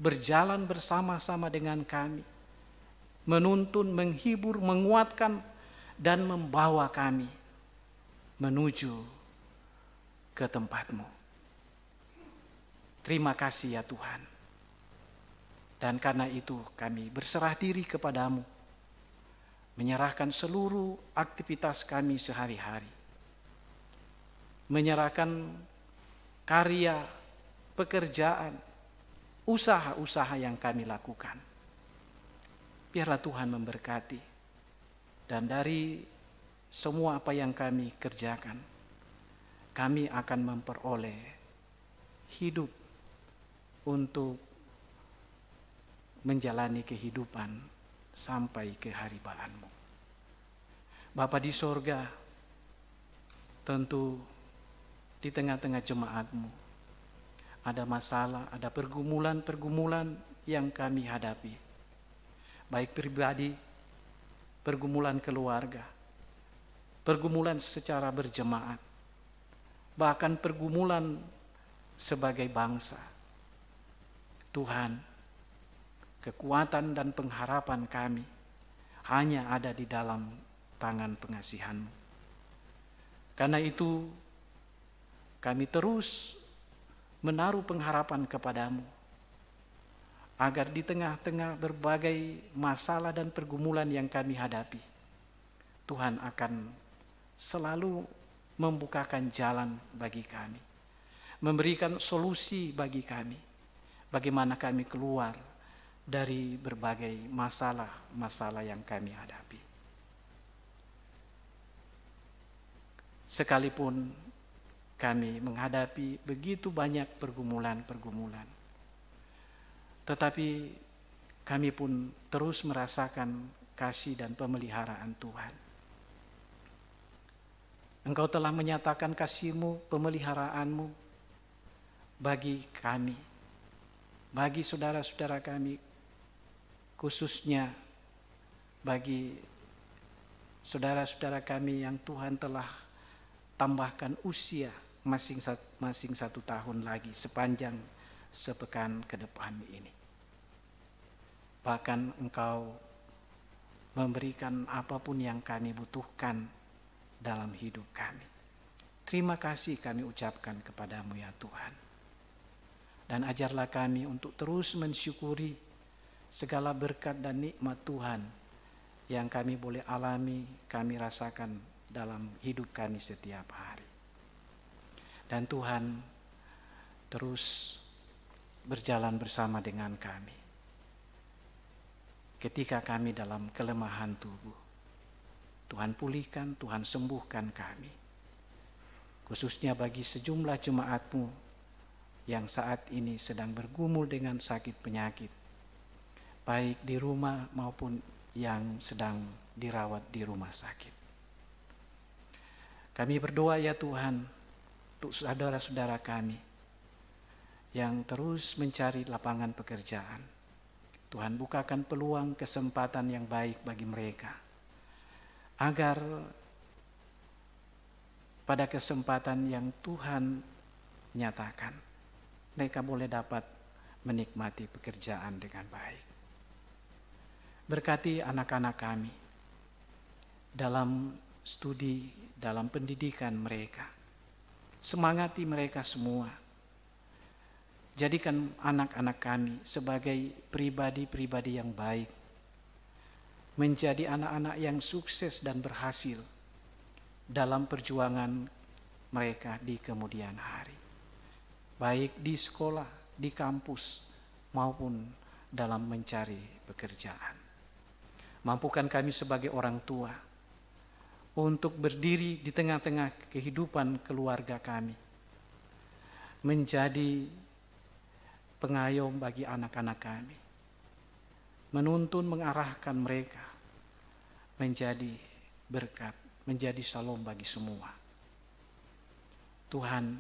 berjalan bersama-sama dengan kami, menuntun, menghibur, menguatkan, dan membawa kami menuju ke tempat-Mu. Terima kasih ya Tuhan. Dan karena itu kami berserah diri kepada-Mu, menyerahkan seluruh aktivitas kami sehari-hari, menyerahkan karya, pekerjaan, usaha-usaha yang kami lakukan. Biarlah Tuhan memberkati, dan dari semua apa yang kami kerjakan, kami akan memperoleh hidup untuk menjalani kehidupan sampai ke hari balan-Mu. Bapa di sorga, tentu di tengah-tengah jemaat-Mu ada masalah, ada pergumulan-pergumulan yang kami hadapi, baik pribadi, pergumulan keluarga, pergumulan secara berjemaat, bahkan pergumulan sebagai bangsa. Tuhan, kekuatan dan pengharapan kami hanya ada di dalam tangan pengasihan-Mu. Karena itu kami terus menaruh pengharapan kepada-Mu, agar di tengah-tengah berbagai masalah dan pergumulan yang kami hadapi, Tuhan akan selalu membukakan jalan bagi kami, memberikan solusi bagi kami, bagaimana kami keluar dari berbagai masalah-masalah yang kami hadapi. Sekalipun kami menghadapi begitu banyak pergumulan-pergumulan, tetapi kami pun terus merasakan kasih dan pemeliharaan Tuhan. Engkau telah menyatakan kasih-Mu, pemeliharaan-Mu bagi kami, bagi saudara-saudara kami, khususnya bagi saudara-saudara kami yang Tuhan telah tambahkan usia masing-masing 1 tahun lagi sepanjang sepekan ke depan ini. Bahkan Engkau memberikan apapun yang kami butuhkan dalam hidup kami. Terima kasih kami ucapkan kepada-Mu ya Tuhan. Dan ajarlah kami untuk terus mensyukuri segala berkat dan nikmat Tuhan yang kami boleh alami, kami rasakan dalam hidup kami setiap hari. Dan Tuhan terus berjalan bersama dengan kami ketika kami dalam kelemahan tubuh. Tuhan pulihkan, Tuhan sembuhkan kami, khususnya bagi sejumlah jemaat-Mu yang saat ini sedang bergumul dengan sakit penyakit, baik di rumah maupun yang sedang dirawat di rumah sakit. Kami berdoa ya Tuhan untuk saudara-saudara kami yang terus mencari lapangan pekerjaan. Tuhan bukakan peluang kesempatan yang baik bagi mereka, agar pada kesempatan yang Tuhan nyatakan, mereka boleh dapat menikmati pekerjaan dengan baik. Berkati anak-anak kami dalam studi, dalam pendidikan mereka. Semangati mereka semua. Jadikan anak-anak kami sebagai pribadi-pribadi yang baik, menjadi anak-anak yang sukses dan berhasil dalam perjuangan mereka di kemudian hari, baik di sekolah, di kampus, maupun dalam mencari pekerjaan. Mampukan kami sebagai orang tua untuk berdiri di tengah-tengah kehidupan keluarga kami, menjadi pengayom bagi anak-anak kami, menuntun mengarahkan mereka menjadi berkat, menjadi shalom bagi semua. Tuhan,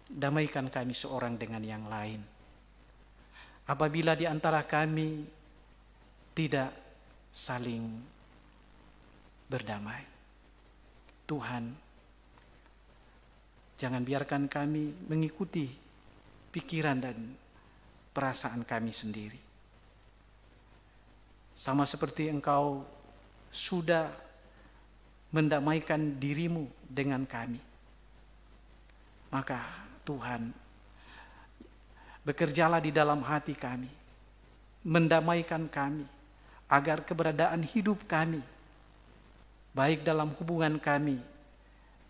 damaikan kami seorang dengan yang lain. Apabila di antara kami tidak saling berdamai, Tuhan, jangan biarkan kami mengikuti pikiran dan perasaan kami sendiri. Sama seperti Engkau sudah mendamaikan dirimu dengan kami. Maka Tuhan, bekerjalah di dalam hati kami, mendamaikan kami, agar keberadaan hidup kami, baik dalam hubungan kami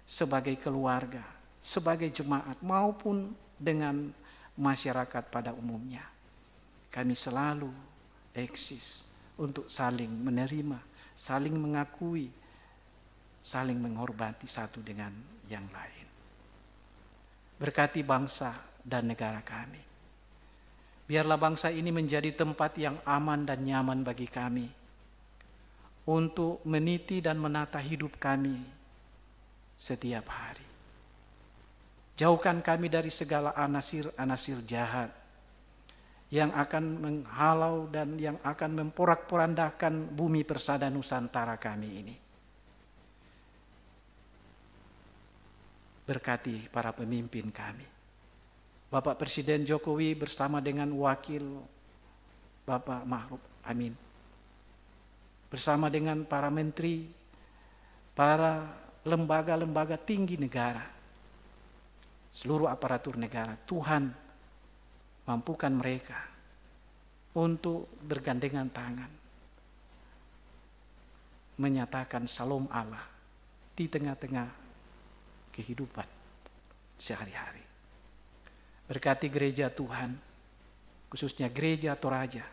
sebagai keluarga, sebagai jemaat, maupun dengan masyarakat pada umumnya, kami selalu eksis untuk saling menerima, saling mengakui, saling menghormati satu dengan yang lain. Berkati bangsa dan negara kami. Biarlah bangsa ini menjadi tempat yang aman dan nyaman bagi kami untuk meniti dan menata hidup kami setiap hari. Jauhkan kami dari segala anasir-anasir jahat yang akan menghalau dan yang akan memporak-porandakan bumi persada Nusantara kami ini. Berkati para pemimpin kami. Bapak Presiden Jokowi bersama dengan Wakil Bapak Ma'ruf Amin. Bersama dengan para menteri, para lembaga-lembaga tinggi negara, seluruh aparatur negara. Tuhan, mampukan mereka untuk bergandengan tangan, menyatakan Shalom Allah di tengah-tengah kehidupan sehari-hari. Berkati gereja Tuhan, khususnya gereja Toraja,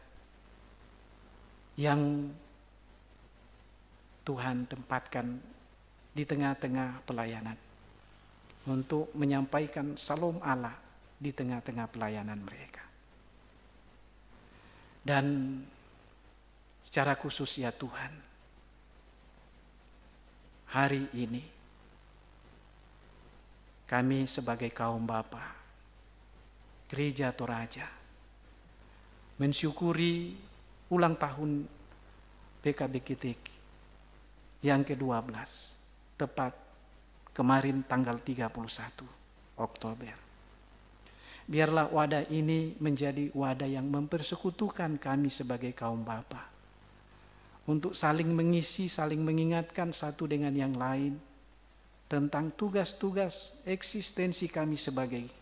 yang Tuhan tempatkan di tengah-tengah pelayanan untuk menyampaikan Shalom Allah di tengah-tengah pelayanan mereka. Dan secara khusus ya Tuhan, hari ini kami sebagai kaum bapa Gereja Toraja mensyukuri ulang tahun PKB Kitik yang ke-12, tepat kemarin tanggal 31 Oktober. Biarlah wadah ini menjadi wadah yang mempersekutukan kami sebagai kaum bapa untuk saling mengisi, saling mengingatkan satu dengan yang lain tentang tugas-tugas eksistensi kami sebagai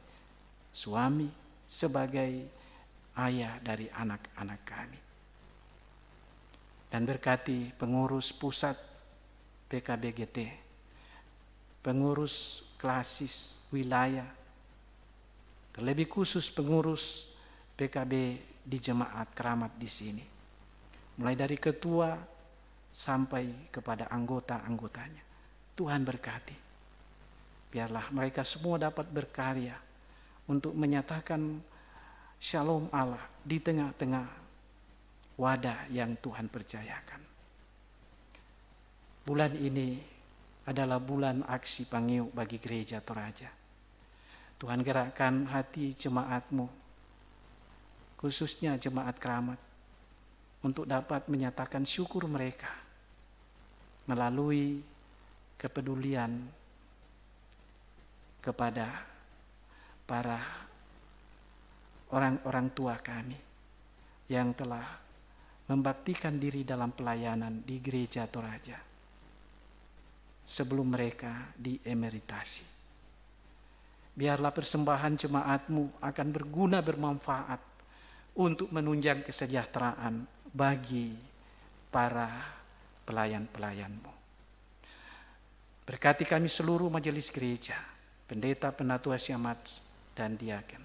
suami, sebagai ayah dari anak-anak kami. Dan berkati pengurus pusat PKBGT, pengurus klasis wilayah, terlebih khusus pengurus PKB di Jemaat Keramat di sini. Mulai dari ketua sampai kepada anggota-anggotanya. Tuhan berkati. Biarlah mereka semua dapat berkarya untuk menyatakan Shalom Allah di tengah-tengah wadah yang Tuhan percayakan. Bulan ini adalah bulan aksi Pangiu bagi Gereja Toraja. Tuhan gerakkan hati jemaat-Mu, khususnya jemaat Keramat, untuk dapat menyatakan syukur mereka melalui kepedulian kepada para orang-orang tua kami yang telah membaktikan diri dalam pelayanan di Gereja Toraja sebelum mereka diemeritasi. Biarlah persembahan jemaat-Mu akan berguna, bermanfaat untuk menunjang kesejahteraan bagi para pelayan-pelayan-Mu. Berkati kami seluruh majelis gereja, pendeta, penatua syamat, dan diaken,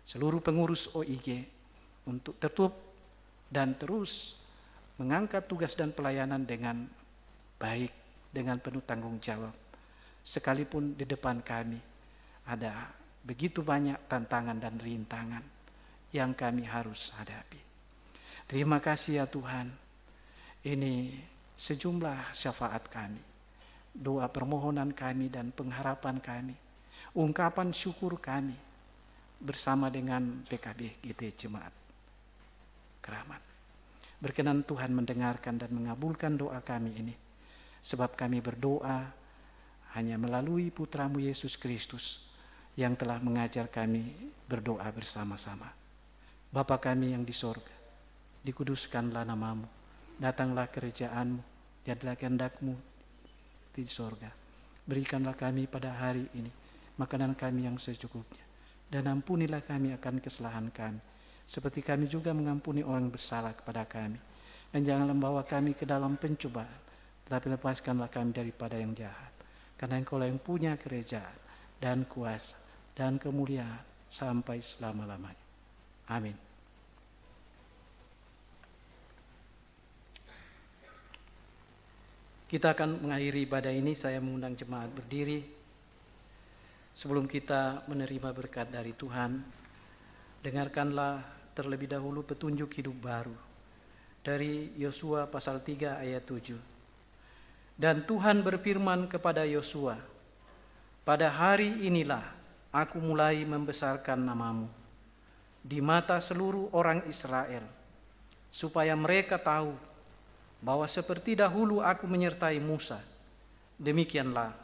seluruh pengurus OIG untuk tetap dan terus mengangkat tugas dan pelayanan dengan baik, dengan penuh tanggung jawab. Sekalipun di depan kami ada begitu banyak tantangan dan rintangan yang kami harus hadapi. Terima kasih ya Tuhan. Ini sejumlah syafaat kami, doa permohonan kami dan pengharapan kami, ungkapan syukur kami bersama dengan PKB GT Jemaat Keramat. Berkenan Tuhan mendengarkan dan mengabulkan doa kami ini, sebab kami berdoa hanya melalui Putra-Mu Yesus Kristus yang telah mengajar kami berdoa bersama-sama. Bapa kami yang di sorga, dikuduskanlah nama-Mu, datanglah kerajaan-Mu, jadilah kehendak-Mu di sorga. Berikanlah kami pada hari ini makanan kami yang secukupnya, dan ampunilah kami akan kesalahan kami, seperti kami juga mengampuni orang bersalah kepada kami. Dan janganlah membawa kami ke dalam pencobaan, tetapi lepaskanlah kami daripada yang jahat. Karena Engkaulah yang punya kerajaan dan kuasa dan kemuliaan sampai selama-lamanya. Amin. Kita akan mengakhiri ibadah ini. Saya mengundang jemaat berdiri. Sebelum kita menerima berkat dari Tuhan, dengarkanlah terlebih dahulu petunjuk hidup baru dari Yosua pasal 3 ayat 7. Dan Tuhan berfirman kepada Yosua, pada hari inilah aku mulai membesarkan namamu di mata seluruh orang Israel, supaya mereka tahu bahwa seperti dahulu aku menyertai Musa, demikianlah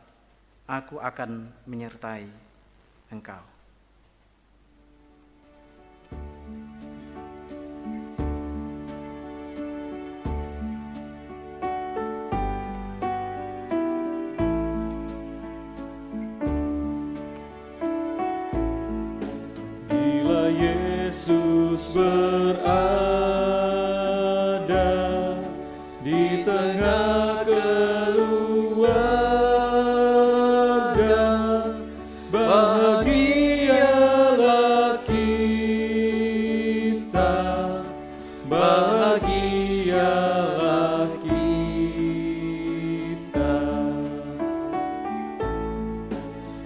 aku akan menyertai engkau. Bila Yesus berada di tengah keluarga, bahagialah kita, bahagialah kita.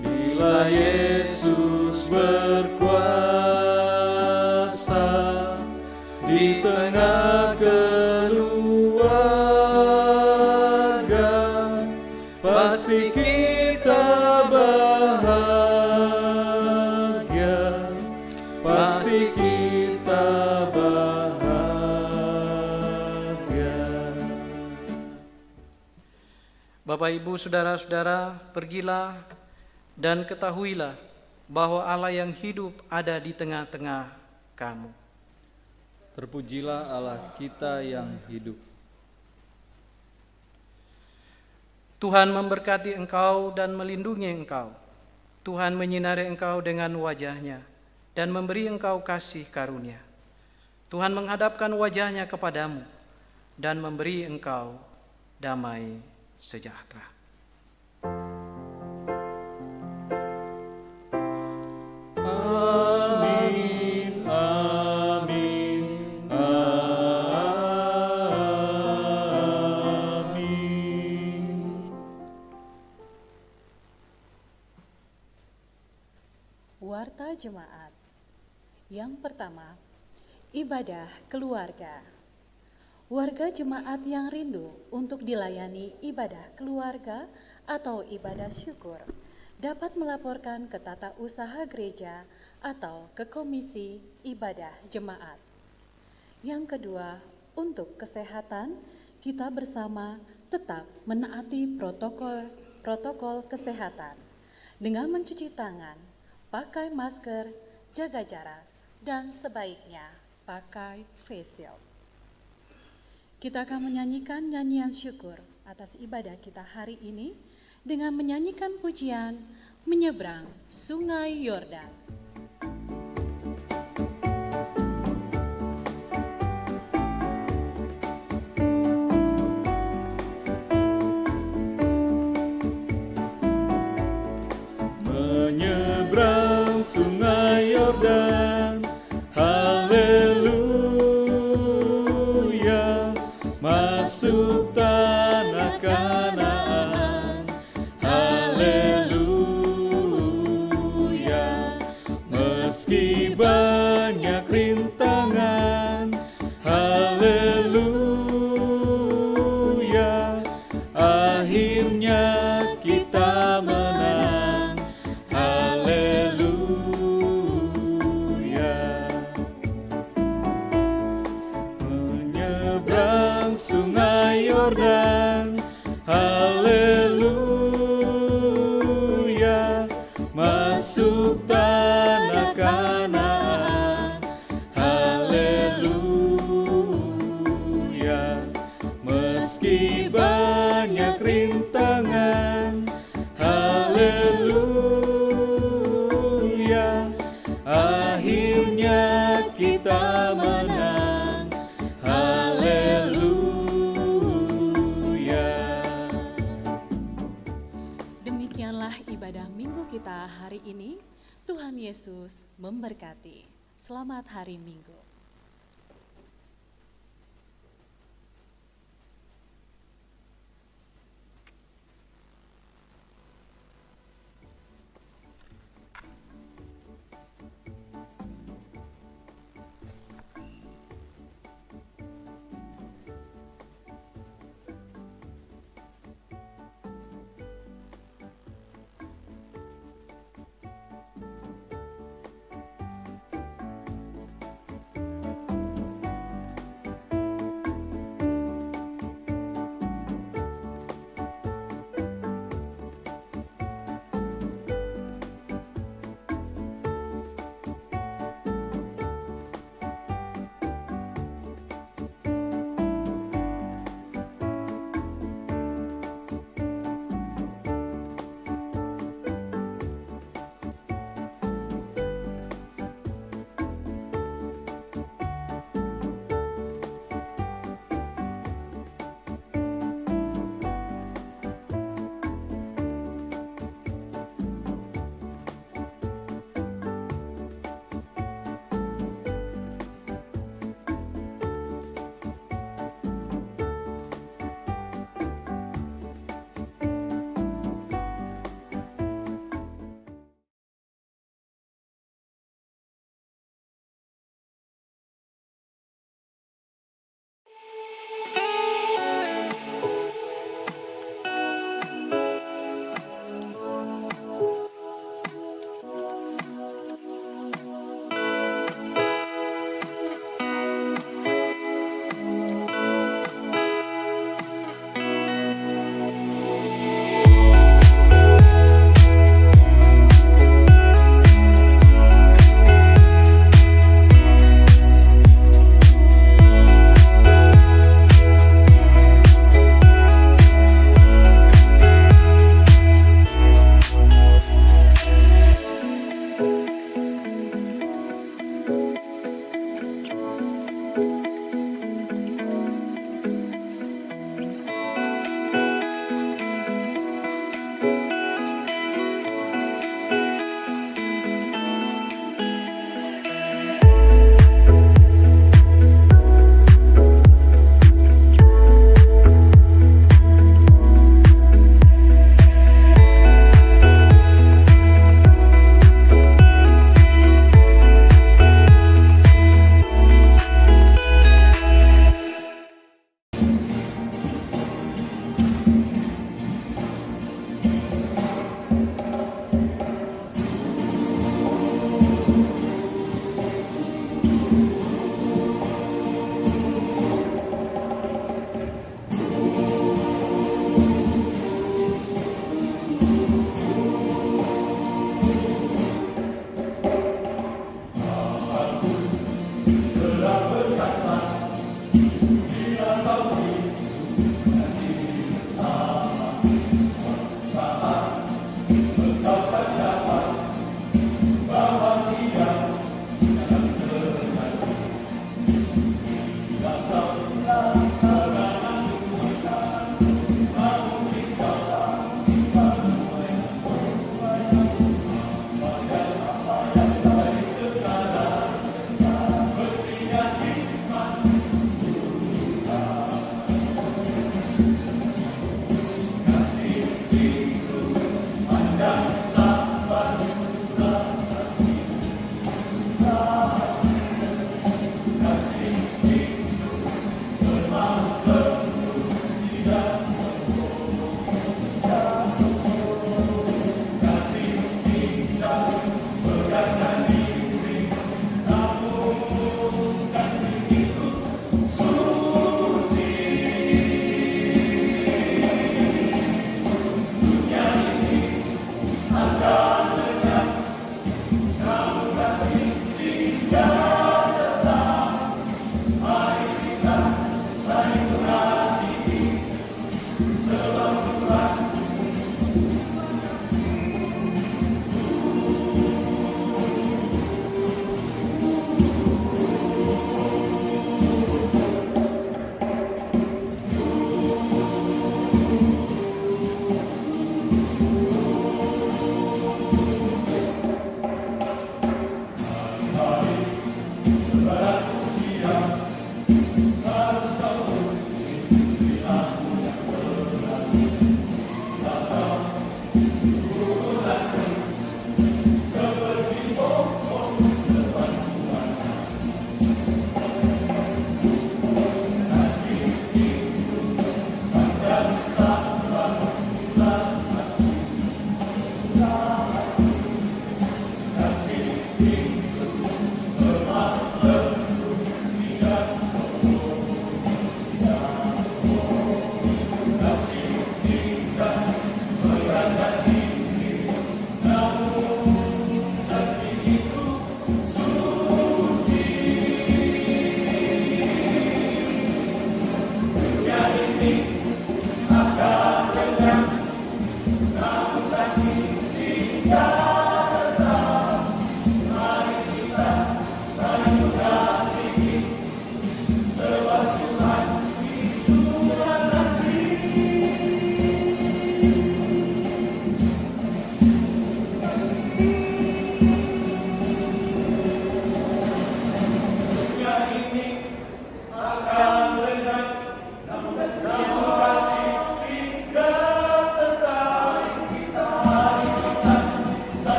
Bila Yesus berkuasa di tengah keluarga, pasti kita bahagia, pasti kita bahagia. Bapak, Ibu, saudara-saudara, pergilah dan ketahuilah bahwa Allah yang hidup ada di tengah-tengah kamu. Terpujilah Allah kita yang hidup. Tuhan memberkati engkau dan melindungi engkau. Tuhan menyinari engkau dengan wajah-Nya dan memberi engkau kasih karunia. Tuhan menghadapkan wajah-Nya kepadamu dan memberi engkau damai sejahtera. Amin, amin, amin. Warta Jemaat. Yang pertama, ibadah keluarga. Warga jemaat yang rindu untuk dilayani ibadah keluarga atau ibadah syukur dapat melaporkan ke tata usaha gereja atau ke komisi ibadah jemaat. Yang kedua, untuk kesehatan, kita bersama tetap menaati protokol kesehatan dengan mencuci tangan, pakai masker, jaga jarak, dan sebaiknya pakai face shield. Kita akan menyanyikan nyanyian syukur atas ibadah kita hari ini dengan menyanyikan pujian Menyeberang Sungai Yordan. Menyeberang sungai Yordan, haleluya, masuk tanah Kanaan, haleluya, meski banyak rintangan, haleluya, akhirnya kita menang, haleluya. Menyeberang sungai Yordan, haleluya, masuk tanah Kanaan, haleluya, meski banyak rintangan, Tuhan Yesus memberkati. Selamat hari Minggu.